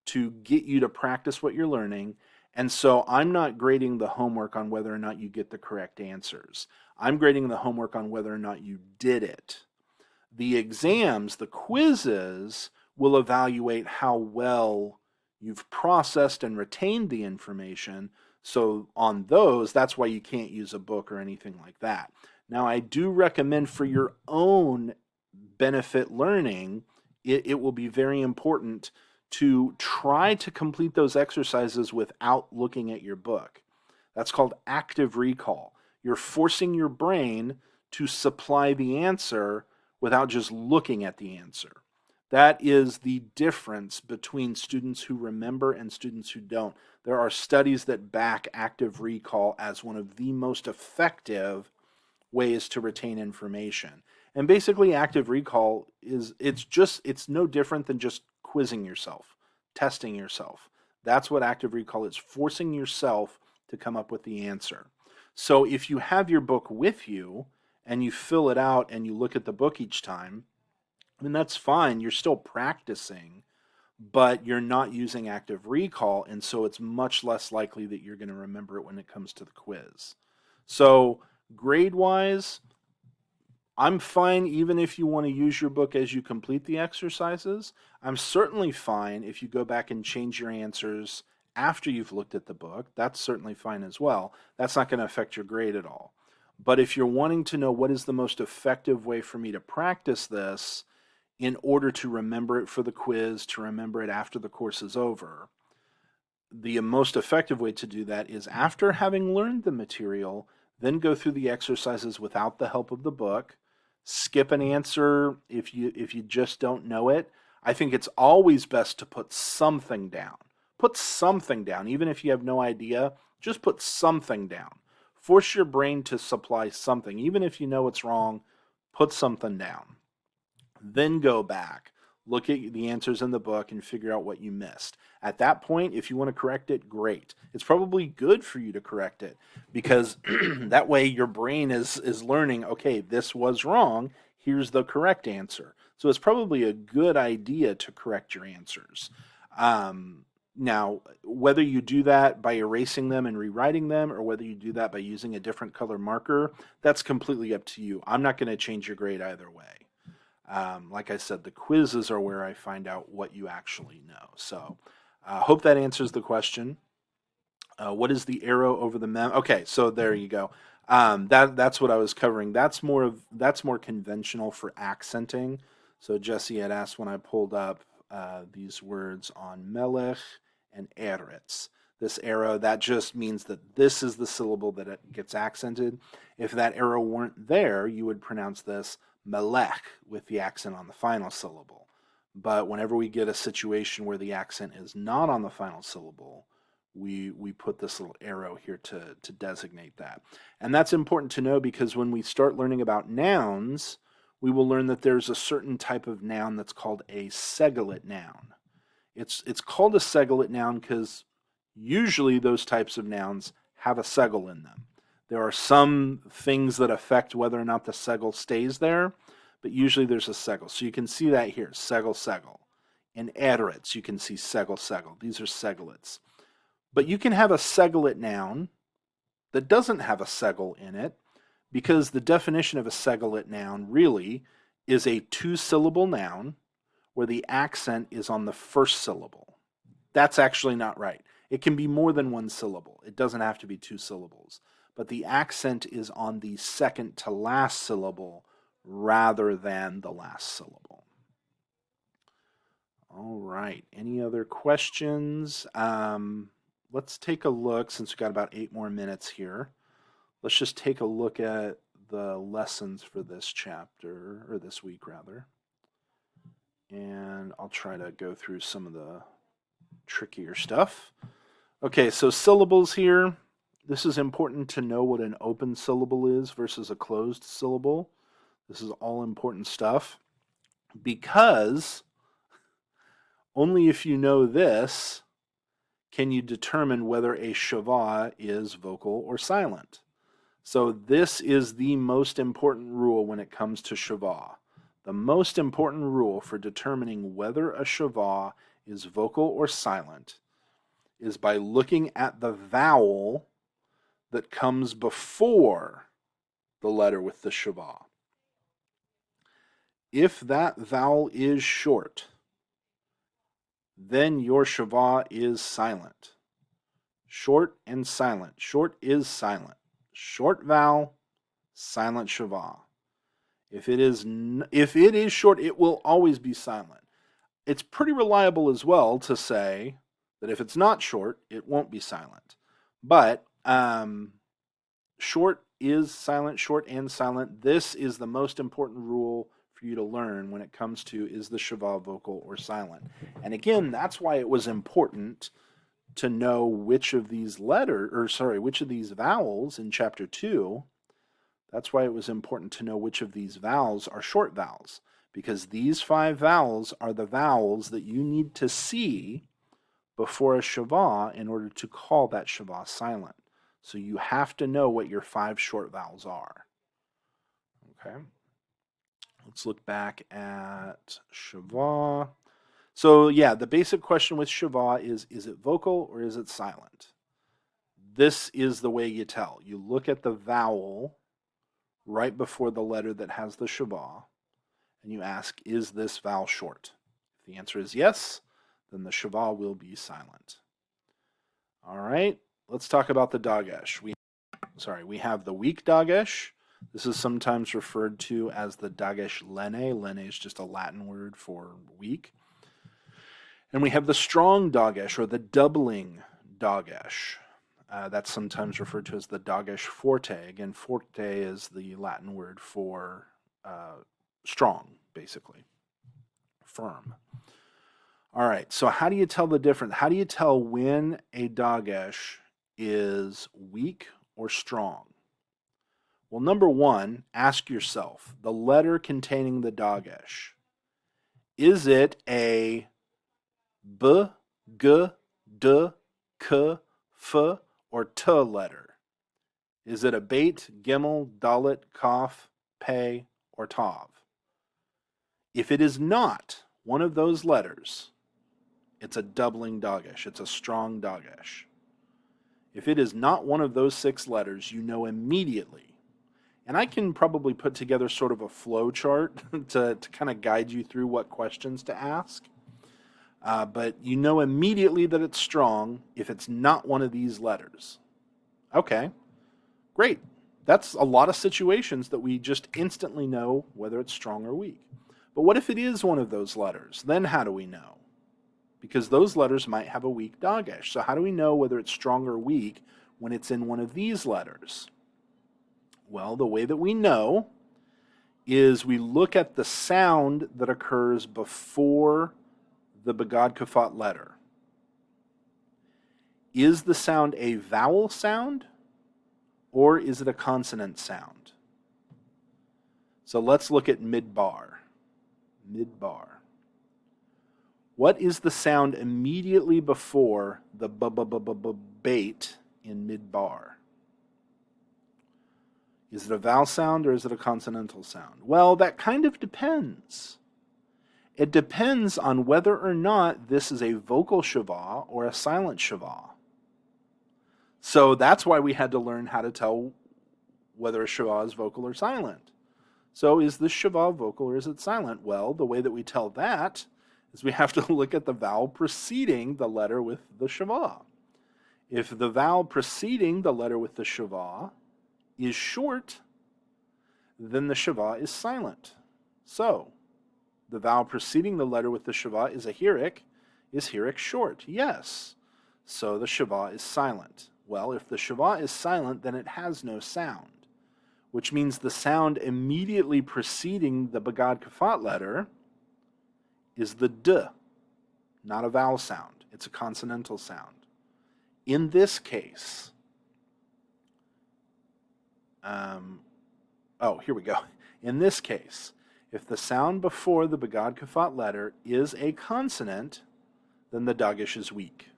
to get you to practice what you're learning, and so I'm not grading the homework on whether or not you get the correct answers. I'm grading the homework on whether or not you did it. The exams, the quizzes, will evaluate how well you've processed and retained the information. So on those, that's why you can't use a book or anything like that. Now, I do recommend for your own benefit learning, it will be very important to try to complete those exercises without looking at your book. That's called active recall. You're forcing your brain to supply the answer without just looking at the answer. That is the difference between students who remember and students who don't. There are studies that back active recall as one of the most effective ways to retain information. And basically active recall it's no different than just quizzing yourself, testing yourself. That's what active recall is, forcing yourself to come up with the answer. So if you have your book with you and you fill it out and you look at the book each time, I mean, that's fine. You're still practicing, but you're not using active recall, and so it's much less likely that you're going to remember it when it comes to the quiz. So grade-wise, I'm fine even if you want to use your book as you complete the exercises. I'm certainly fine if you go back and change your answers after you've looked at the book. That's certainly fine as well. That's not going to affect your grade at all. But if you're wanting to know what is the most effective way for me to practice this in order to remember it for the quiz, to remember it after the course is over, the most effective way to do that is after having learned the material, then go through the exercises without the help of the book. Skip an answer if you just don't know it. I think it's always best to put something down. Put something down, even if you have no idea. Just put something down. Force your brain to supply something. Even if you know it's wrong, put something down. Then go back, look at the answers in the book, and figure out what you missed. At that point, if you want to correct it, great. It's probably good for you to correct it, because that way your brain is learning, okay, this was wrong, here's the correct answer. So it's probably a good idea to correct your answers. Now, whether you do that by erasing them and rewriting them, or whether you do that by using a different color marker, that's completely up to you. I'm not going to change your grade either way. Like I said, the quizzes are where I find out what you actually know. So hope that answers the question. What is the arrow over the mem? Okay, so there you go. That's what I was covering. That's more conventional for accenting. So Jesse had asked when I pulled up these words on Melech and Eretz. This arrow, that just means that this is the syllable that it gets accented. If that arrow weren't there, you would pronounce this Melech with the accent on the final syllable. But whenever we get a situation where the accent is not on the final syllable, we put this little arrow here to designate that. And that's important to know, because when we start learning about nouns, we will learn that there's a certain type of noun that's called a segulate noun. It's called a segulate noun because usually those types of nouns have a segul in them. There are some things that affect whether or not the segul stays there, but usually there's a segul. So you can see that here, segul, segul. In Eretz, you can see segul, segul. These are segulates. But you can have a segulate noun that doesn't have a segul in it, because the definition of a segulate noun really is a two-syllable noun where the accent is on the first syllable. That's actually not right. It can be more than one syllable. It doesn't have to be two syllables. But the accent is on the second to last syllable rather than the last syllable. All right. Any other questions? Let's take a look, since we've got about 8 more minutes here. Let's just take a look at the lessons for this chapter, or this week rather. And I'll try to go through some of the trickier stuff. Okay, so syllables here. This is important to know what an open syllable is versus a closed syllable. This is all important stuff, because only if you know this can you determine whether a Sheva is vocal or silent. So this is the most important rule when it comes to Sheva. The most important rule for determining whether a Sheva is vocal or silent is by looking at the vowel that comes before the letter with the Sheva. If that vowel is short, then your Sheva is silent. Short and silent. Short is silent. Short vowel, silent Sheva. If it is short, it will always be silent. It's pretty reliable as well to say that if it's not short, it won't be silent. But short is silent, short and silent. This is the most important rule for you to learn when it comes to, is the Sheva vocal or silent. And again, that's why it was important to know which of these vowels in chapter 2 That's why it was important to know which of these vowels are short vowels, because these 5 vowels are the vowels that you need to see before a Sheva in order to call that Sheva silent. So you have to know what your 5 short vowels are. Okay. Let's look back at Sheva. So yeah, the basic question with Sheva is it vocal or is it silent? This is the way you tell. You look at the vowel right before the letter that has the Sheva, and you ask, is this vowel short? If the answer is yes, then the Sheva will be silent. All right, let's talk about the Dagesh. We have the weak Dagesh. This is sometimes referred to as the Dagesh Lene. Lene is just a Latin word for weak. And we have the strong Dagesh, or the doubling Dagesh. That's sometimes referred to as the Dagesh Forte. Again, forte is the Latin word for strong, basically, firm. All right, so how do you tell the difference? How do you tell when a Dagesh is weak or strong? Well, number one, ask yourself, the letter containing the Dagesh, is it a B, G, D, K, F, or T letter? Is it a Beit, Gimel, Dalet, Kaf, Pei, or Tav? If it is not one of those letters, it's a doubling Dagesh. It's a strong Dagesh. If it is not one of those 6 letters, you know immediately. And I can probably put together sort of a flow chart to kind of guide you through what questions to ask. But you know immediately that it's strong if it's not one of these letters. Okay, great. That's a lot of situations that we just instantly know whether it's strong or weak. But what if it is one of those letters? Then how do we know? Because those letters might have a weak Dagesh. So how do we know whether it's strong or weak when it's in one of these letters? Well, the way that we know is we look at the sound that occurs before the Begad Kafat letter. Is the sound a vowel sound or is it a consonant sound? So let's look at midbar. Midbar. What is the sound immediately before the bait in midbar? Is it a vowel sound or is it a consonantal sound? Well, that kind of depends. It depends on whether or not this is a vocal Sheva or a silent Sheva. So that's why we had to learn how to tell whether a Sheva is vocal or silent. So is this Sheva vocal or is it silent? Well, the way that we tell that is we have to look at the vowel preceding the letter with the Sheva. If the vowel preceding the letter with the Sheva is short, then the Sheva is silent. So, the vowel preceding the letter with the Sheva is a Hirik. Is Hirik short? Yes. So the Sheva is silent. Well, if the Sheva is silent, then it has no sound, which means the sound immediately preceding the Begad Kafat letter is the D, not a vowel sound. It's a consonantal sound. In this case, here we go. In this case, if the sound before the Begad Kafat letter is a consonant, then the Dagesh is weak.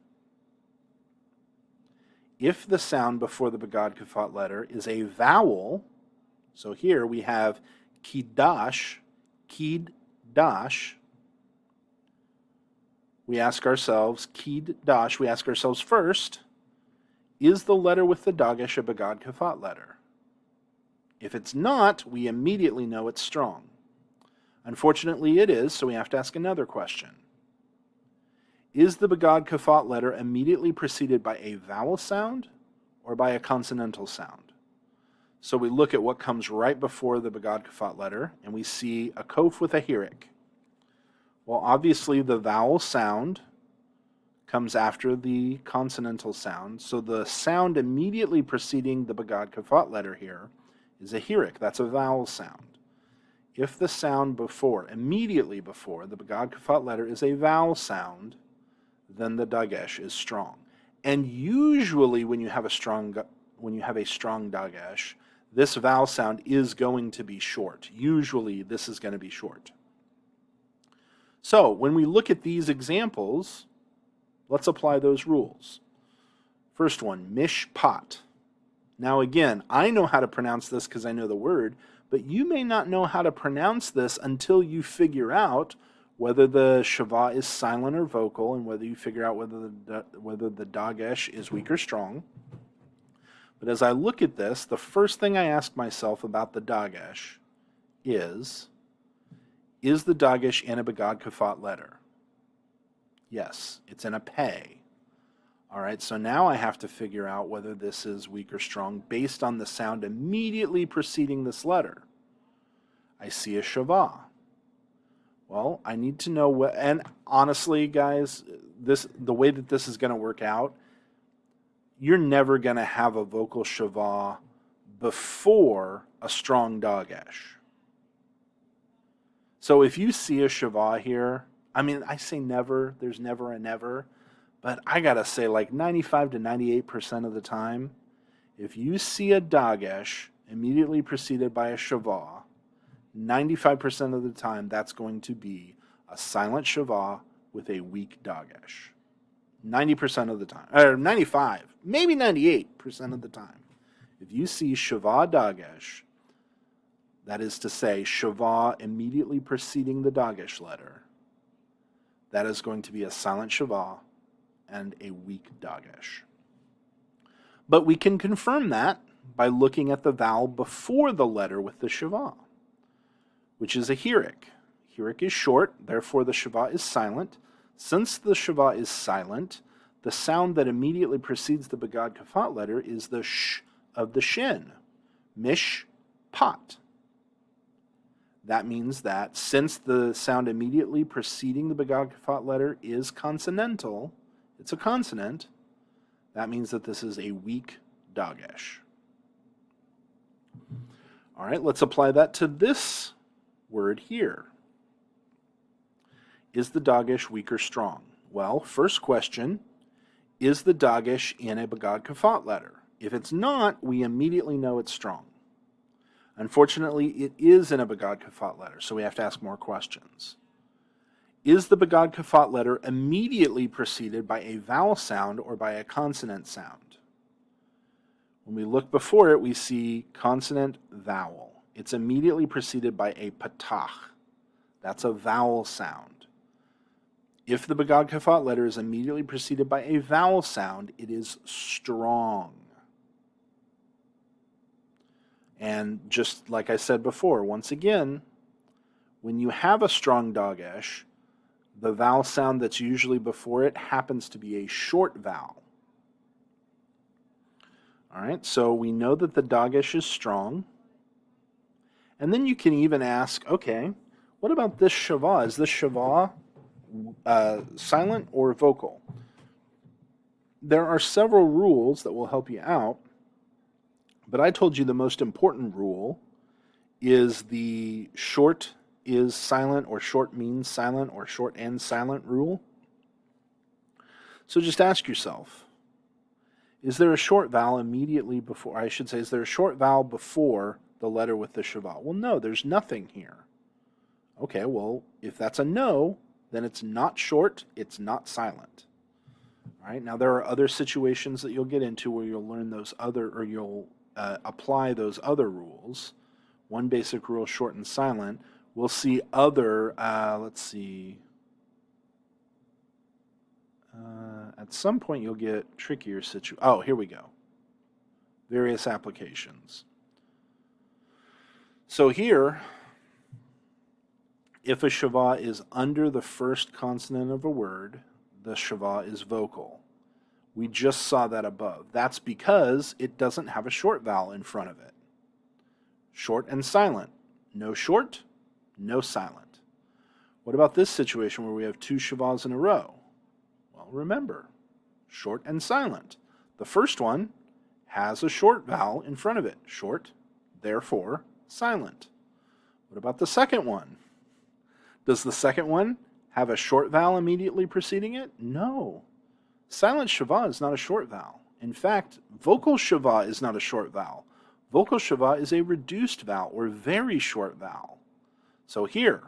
If the sound before the Begad Kafat letter is a vowel, so here we have Kidash, Kid-dash, we ask ourselves, Kid-dash, we ask ourselves first, is the letter with the Dagesh a Begad Kafat letter? If it's not, we immediately know it's strong. Unfortunately, it is, so we have to ask another question. Is the Begad Kafat letter immediately preceded by a vowel sound or by a consonantal sound? So we look at what comes right before the Begad Kafat letter, and we see a kof with a Hirik. Well, obviously the vowel sound comes after the consonantal sound, so the sound immediately preceding the Begad Kafat letter here is a Hirik. That's a vowel sound. If the sound immediately before the Begad Kafat letter is a vowel sound, then the Dagesh is strong. And usually when you have a strong Dagesh, this vowel sound is going to be short. Usually this is going to be short. So when we look at these examples, let's apply those rules. First one, mishpat. Now again, I know how to pronounce this because I know the word, but you may not know how to pronounce this until you figure out whether the Sheva is silent or vocal, and whether you figure out whether the Dagesh is weak or strong. But as I look at this, the first thing I ask myself about the Dagesh is the Dagesh in a Begad Kafat letter? Yes, it's in a pei. All right, so now I have to figure out whether this is weak or strong based on the sound immediately preceding this letter. I see a Sheva. Well, I need to know what, and honestly, guys, the way that this is going to work out, you're never going to have a vocal Sheva before a strong Dagesh. So if you see a Sheva here, I mean, I say never, there's never a never, but I got to say like 95 to 98% of the time, if you see a Dagesh immediately preceded by a Sheva, 95% of the time, that's going to be a silent Sheva with a weak Dagesh. 90% of the time, or 95, maybe 98% of the time. If you see Sheva Dagesh, that is to say, Sheva immediately preceding the Dagesh letter, that is going to be a silent Sheva and a weak Dagesh. But we can confirm that by looking at the vowel before the letter with the Sheva, which is a Hirik. Hirik is short, therefore the Sheva is silent. Since the Sheva is silent, the sound that immediately precedes the Begad Kafat letter is the sh of the shin, mish pat. That means that since the sound immediately preceding the Begad Kafat letter is consonantal, it's a consonant, that means that this is a weak Dagesh. All right, let's apply that to this word here. Is the Dagesh weak or strong? Well, first question, is the Dagesh in a Begad Kafat letter? If it's not, we immediately know it's strong. Unfortunately, it is in a Begad Kafat letter, so we have to ask more questions. Is the Begad Kafat letter immediately preceded by a vowel sound or by a consonant sound? When we look before it, we see consonant vowel. It's immediately preceded by a patach. That's a vowel sound. If the Begad Kafat letter is immediately preceded by a vowel sound, it is strong. And just like I said before, once again, when you have a strong Dagesh, the vowel sound that's usually before it happens to be a short vowel. All right, so we know that the Dagesh is strong. And then you can even ask, okay, what about this Sheva? Is this Sheva silent or vocal? There are several rules that will help you out, but I told you the most important rule is the short is silent or short means silent or short and silent rule. So just ask yourself, is there a short vowel immediately before, I should say, is there a short vowel before the letter with the Sheva? Well, no, there's nothing here. Okay, well, if that's a no, then it's not short, it's not silent. All right, now there are other situations that you'll get into where you'll learn those other, or you'll apply those other rules. One basic rule, short and silent. We'll see other, let's see, at some point you'll get trickier situations. Oh, here we go. Various applications. So here, if a Sheva is under the first consonant of a word, the Sheva is vocal. We just saw that above. That's because it doesn't have a short vowel in front of it. Short and silent. No short, no silent. What about this situation where we have two Shevas in a row? Well, remember, short and silent. The first one has a short vowel in front of it. Short, therefore, silent. What about the second one? Does the second one have a short vowel immediately preceding it? No. Silent Sheva is not a short vowel. In fact, vocal Sheva is not a short vowel. Vocal Sheva is a reduced vowel or very short vowel. So here,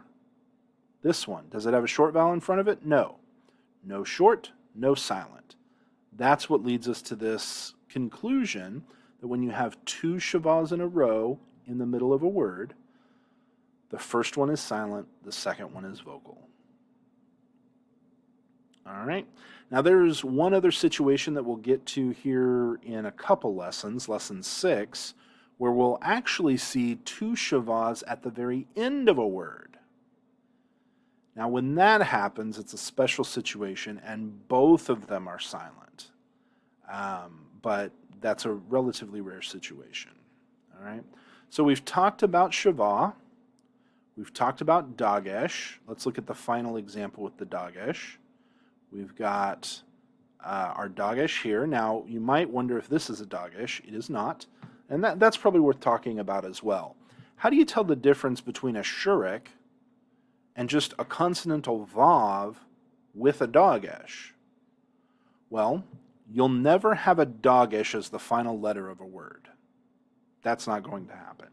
this one, does it have a short vowel in front of it? No. No short, no silent. That's what leads us to this conclusion that when you have two Shevas in a row in the middle of a word, the first one is silent, the second one is vocal. All right. Now there's one other situation that we'll get to here in a couple lessons, lesson 6, where we'll actually see two Shevas at the very end of a word. Now when that happens, it's a special situation and both of them are silent. But that's a relatively rare situation. All right. So we've talked about Sheva. We've talked about Dagesh. Let's look at the final example with the Dagesh. We've got our Dagesh here. Now, you might wonder if this is a Dagesh. It is not. And that's probably worth talking about as well. How do you tell the difference between a shurik and just a consonantal vav with a Dagesh? Well, you'll never have a Dagesh as the final letter of a word. That's not going to happen.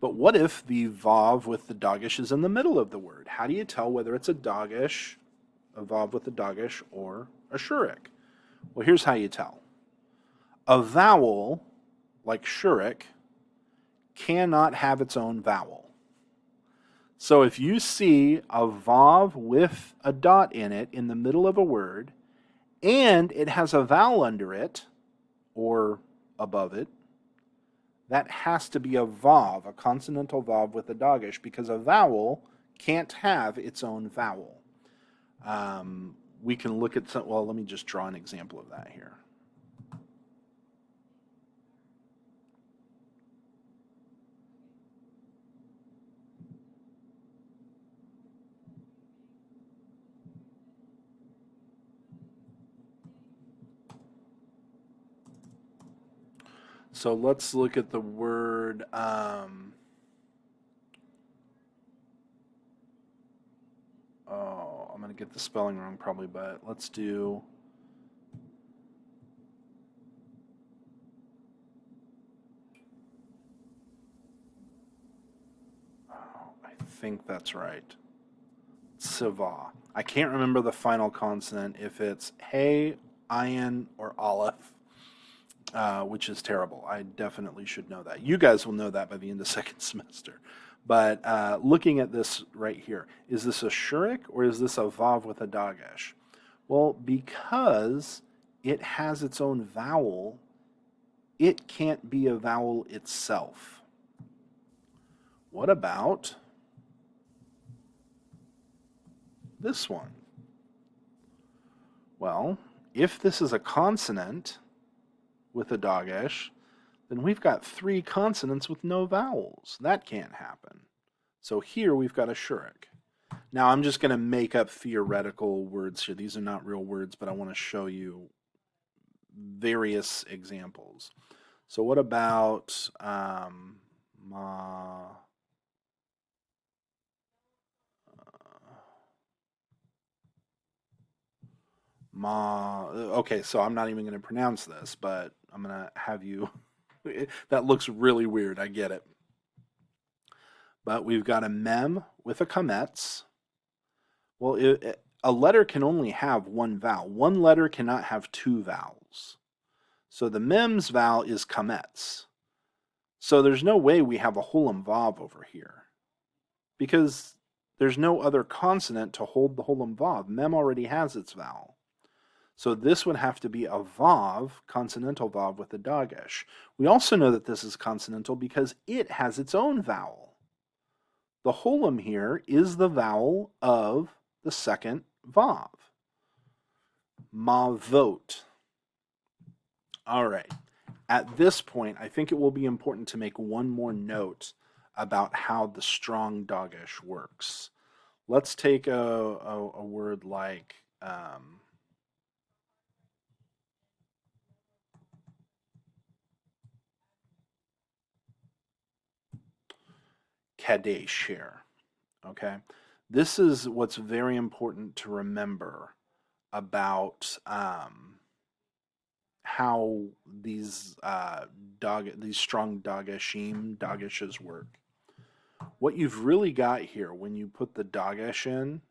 But what if the vav with the Dagesh is in the middle of the word? How do you tell whether it's a Dagesh, a vav with a Dagesh, or a shurik? Well, here's how you tell. A vowel, like shurik, cannot have its own vowel. So if you see a vav with a dot in it in the middle of a word, and it has a vowel under it, or above it, that has to be a vav, a consonantal vav with a Dagesh, because a vowel can't have its own vowel. We can look at some, well, let me just draw an example of that here. So let's look at the word, I'm going to get the spelling wrong probably, but let's do, I think that's right. Siva. I can't remember the final consonant, if it's hey, ayin, or aleph, which is terrible. I definitely should know that. You guys will know that by the end of second semester. But looking at this right here, is this a shurik or is this a vav with a Dagesh? Well, because it has its own vowel, it can't be a vowel itself. What about this one? Well, if this is a consonant with a Dagesh, then we've got 3 consonants with no vowels. That can't happen. So here we've got a shurik. Now I'm just going to make up theoretical words here. These are not real words, but I want to show you various examples. So what about okay, so I'm not even going to pronounce this, but I'm going to have you, that looks really weird, I get it. But we've got a mem with a kametz. Well, a letter can only have one vowel. One letter cannot have 2 vowels. So the mem's vowel is kametz. So there's no way we have a holam vav over here, because there's no other consonant to hold the holam vav. Mem already has its vowel. So this would have to be a vav, consonantal vav with a Dagesh. We also know that this is consonantal because it has its own vowel. The holam here is the vowel of the second vav. Mavot. All right. At this point, I think it will be important to make one more note about how the strong Dagesh works. Let's take a word like Kadesh here. Okay, this is what's very important to remember about how these strong Dageshes work. What you've really got here when you put the Dagesh in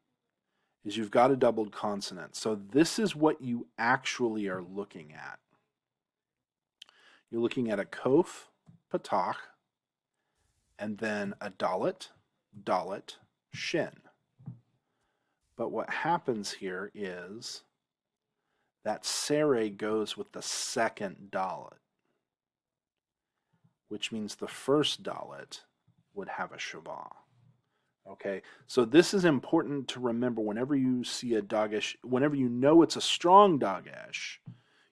is you've got a doubled consonant. So this is what you actually are looking at. You're looking at a kof, patach, and then a dalet, shin. But what happens here is that sere goes with the second dalet, which means the first dalet would have a Sheva. Okay, so this is important to remember whenever you see a Dagesh, whenever you know it's a strong Dagesh,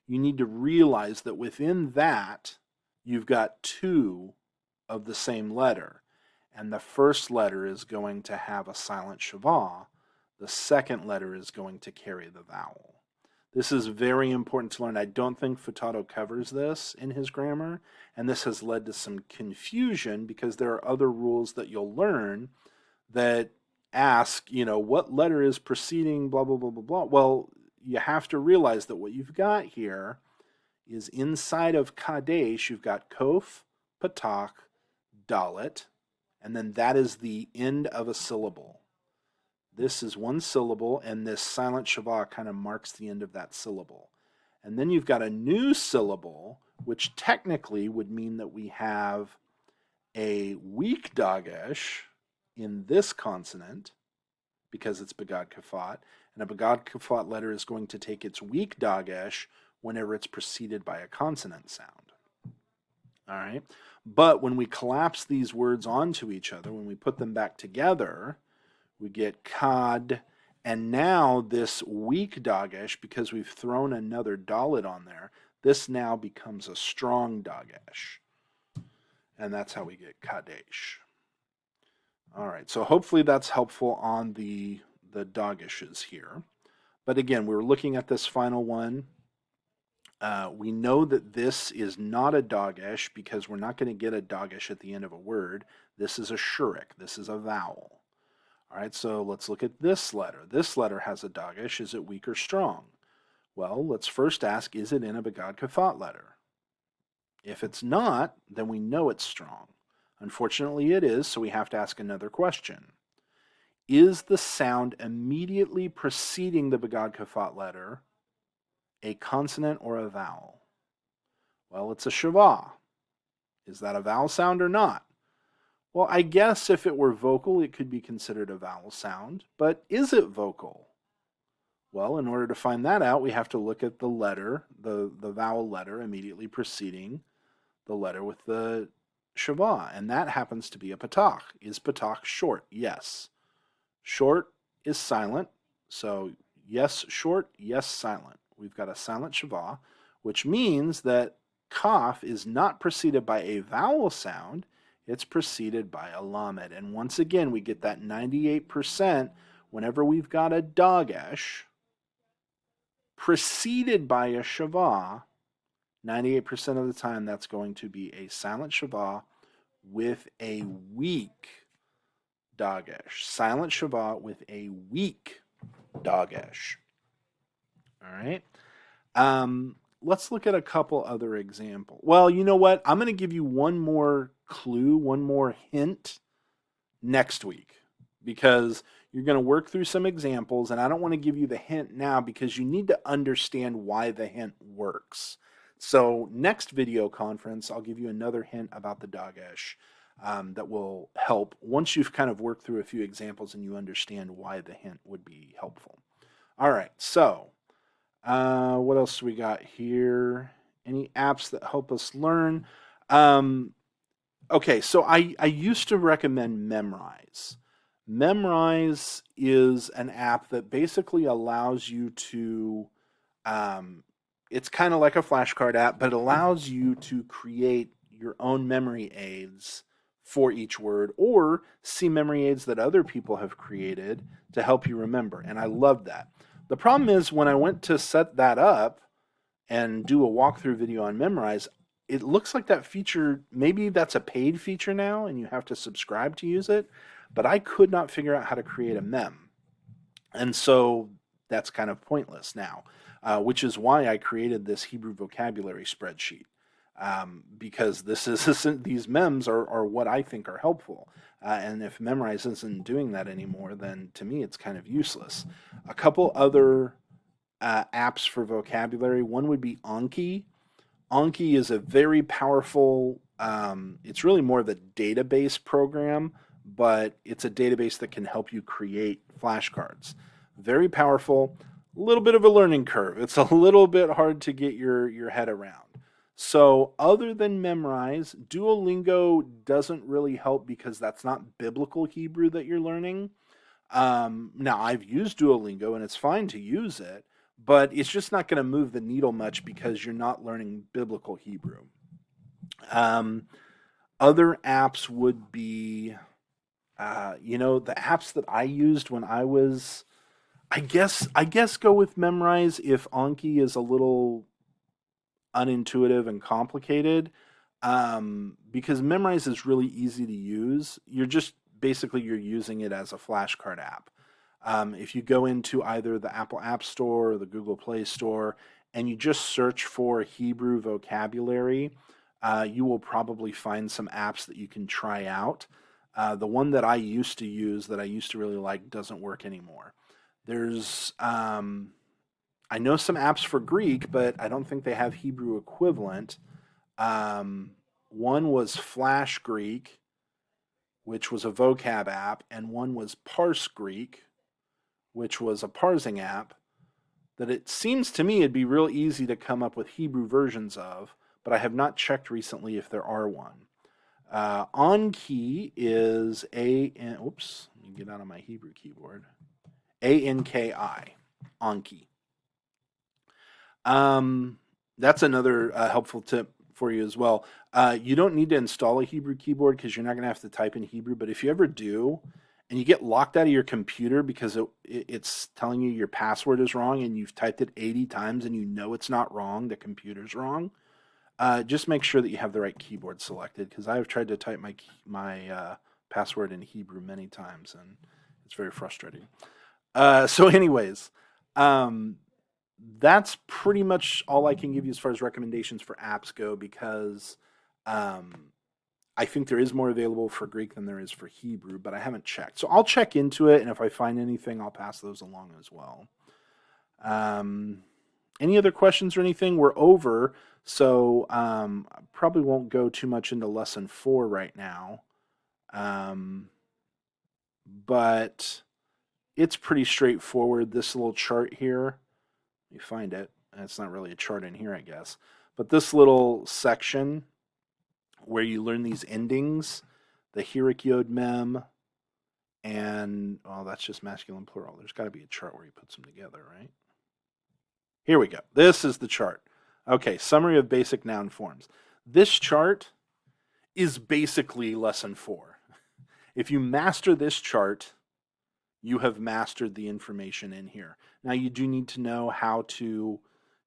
you need to realize that within that, you've got two of the same letter. And the first letter is going to have a silent Sheva. The second letter is going to carry the vowel. This is very important to learn. I don't think Futato covers this in his grammar, and this has led to some confusion because there are other rules that you'll learn that ask, what letter is preceding blah, blah, blah, blah, blah. Well, you have to realize that what you've got here is inside of Kadesh, you've got Kof, Patach, Dalet, and then that is the end of a syllable. This is one syllable, and this silent Sheva kind of marks the end of that syllable. And then you've got a new syllable, which technically would mean that we have a weak Dagesh in this consonant, because it's Begad Kafat, and a Begad Kafat letter is going to take its weak Dagesh whenever it's preceded by a consonant sound. All right? But when we collapse these words onto each other, when we put them back together, we get Kad, and now this weak Dagesh, because we've thrown another Dalet on there, this now becomes a strong Dagesh. And that's how we get Kadesh. All right, so hopefully that's helpful on the Dageshes here. But again, we're looking at this final one. We know that this is not a Dagesh because we're not going to get a Dagesh at the end of a word. This is a shurik. This is a vowel. All right, so let's look at this letter. This letter has a Dagesh. Is it weak or strong? Well, let's first ask, is it in a Begad Kafat letter? If it's not, then we know it's strong. Unfortunately, it is, so we have to ask another question. Is the sound immediately preceding the Begad Kafat letter a consonant or a vowel? Well, it's a Sheva. Is that a vowel sound or not? Well, I guess if it were vocal, it could be considered a vowel sound, but is it vocal? Well, in order to find that out, we have to look at the letter, the vowel letter immediately preceding the letter with the Sheva, and that happens to be a patach. Is patach short? Yes. Short is silent, so yes short, yes silent. We've got a silent Sheva, which means that kaf is not preceded by a vowel sound, it's preceded by a lamed. And once again, we get that 98% whenever we've got a Dagesh preceded by a Sheva. 98% of the time, that's going to be a silent Sheva with a weak Dagesh. Silent Sheva with a weak Dagesh. All right. Let's look at a couple other examples. Well, you know what? I'm going to give you one more clue, one more hint next week, because you're going to work through some examples, and I don't want to give you the hint now because you need to understand why the hint works. So next video conference, I'll give you another hint about the Dagesh that will help once you've kind of worked through a few examples and you understand why the hint would be helpful. All right, so what else do we got here? Any apps that help us learn? Okay, so I used to recommend Memrise. Memrise is an app that basically allows you to, it's kind of like a flashcard app, but it allows you to create your own memory aids for each word, or see memory aids that other people have created to help you remember. And I love that. The problem is when I went to set that up and do a walkthrough video on Memrise, it looks like that feature, maybe that's a paid feature now and you have to subscribe to use it, but I could not figure out how to create a mem. And so that's kind of pointless now, which is why I created this Hebrew vocabulary spreadsheet. Because these mems are what I think are helpful. And if Memrise isn't doing that anymore, then to me it's kind of useless. A couple other apps for vocabulary. One would be Anki. Anki is a very powerful, it's really more of a database program, but it's a database that can help you create flashcards. Very powerful, a little bit of a learning curve. It's a little bit hard to get your head around. So, other than Memrise, Duolingo doesn't really help because that's not biblical Hebrew that you're learning. Now, I've used Duolingo and it's fine to use it, but it's just not going to move the needle much because you're not learning biblical Hebrew. Other apps would be, the apps that I used when I was, I guess go with Memrise if Anki is a little unintuitive and complicated, because Memrise is really easy to use. You're using it as a flashcard app. If you go into either the Apple App Store or the Google Play Store and you just search for Hebrew vocabulary, you will probably find some apps that you can try out. The one that I used to use that I used to really like doesn't work anymore. There's I know some apps for Greek, but I don't think they have Hebrew equivalent. One was Flash Greek, which was a vocab app, and one was Parse Greek, which was a parsing app that it seems to me it'd be real easy to come up with Hebrew versions of, but I have not checked recently if there are one. Anki is oops, let me get out of my Hebrew keyboard. Anki, Anki. That's another helpful tip for you as well. You don't need to install a Hebrew keyboard because you're not going to have to type in Hebrew, but if you ever do, and you get locked out of your computer because it's telling you your password is wrong and you've typed it 80 times and you know it's not wrong, the computer's wrong, just make sure that you have the right keyboard selected, because I've tried to type my password in Hebrew many times and it's very frustrating. So anyways, that's pretty much all I can give you as far as recommendations for apps go, because I think there is more available for Greek than there is for Hebrew, but I haven't checked. So I'll check into it, and if I find anything, I'll pass those along as well. Any other questions or anything? We're over, so I probably won't go too much into lesson 4 right now. But it's pretty straightforward, this little chart here. Let me find it. It's not really a chart in here, I guess. But this little section where you learn these endings, the Hirik Yod Mem, and, that's just masculine plural. There's got to be a chart where he puts them together, right? Here we go. This is the chart. Okay, summary of basic noun forms. This chart is basically lesson 4. If you master this chart, you have mastered the information in here. Now, you do need to know how to,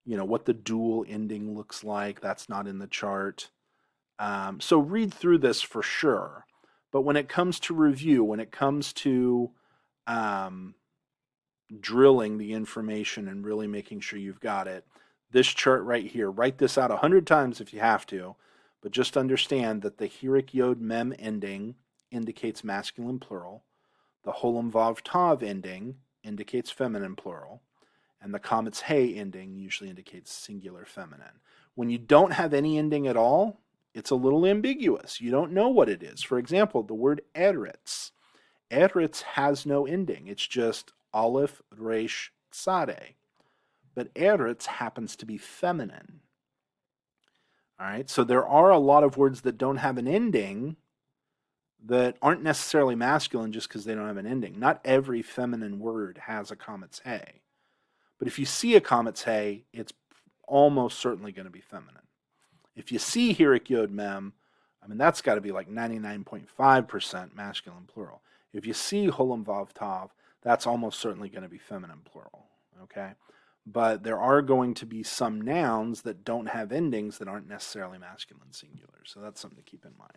what the dual ending looks like. That's not in the chart. So read through this for sure. But when it comes to review, when it comes to drilling the information and really making sure you've got it, this chart right here, write this out 100 times if you have to, but just understand that the Hirik Yod Mem ending indicates masculine plural, the Holam Vav Tav ending indicates feminine plural, and the Kametz He ending usually indicates singular feminine. When you don't have any ending at all, it's a little ambiguous. You don't know what it is. For example, the word Eretz. Eretz has no ending. It's just Aleph, Resh, Tzadeh. But Eretz happens to be feminine. All right, so there are a lot of words that don't have an ending that aren't necessarily masculine just because they don't have an ending. Not every feminine word has a Kametz He. But if you see a Kametz He, it's almost certainly going to be feminine. If you see Hirik Yod Mem, that's got to be like 99.5% masculine plural. If you see Holam Vav Tav, that's almost certainly going to be feminine plural. Okay? But there are going to be some nouns that don't have endings that aren't necessarily masculine singular. So that's something to keep in mind.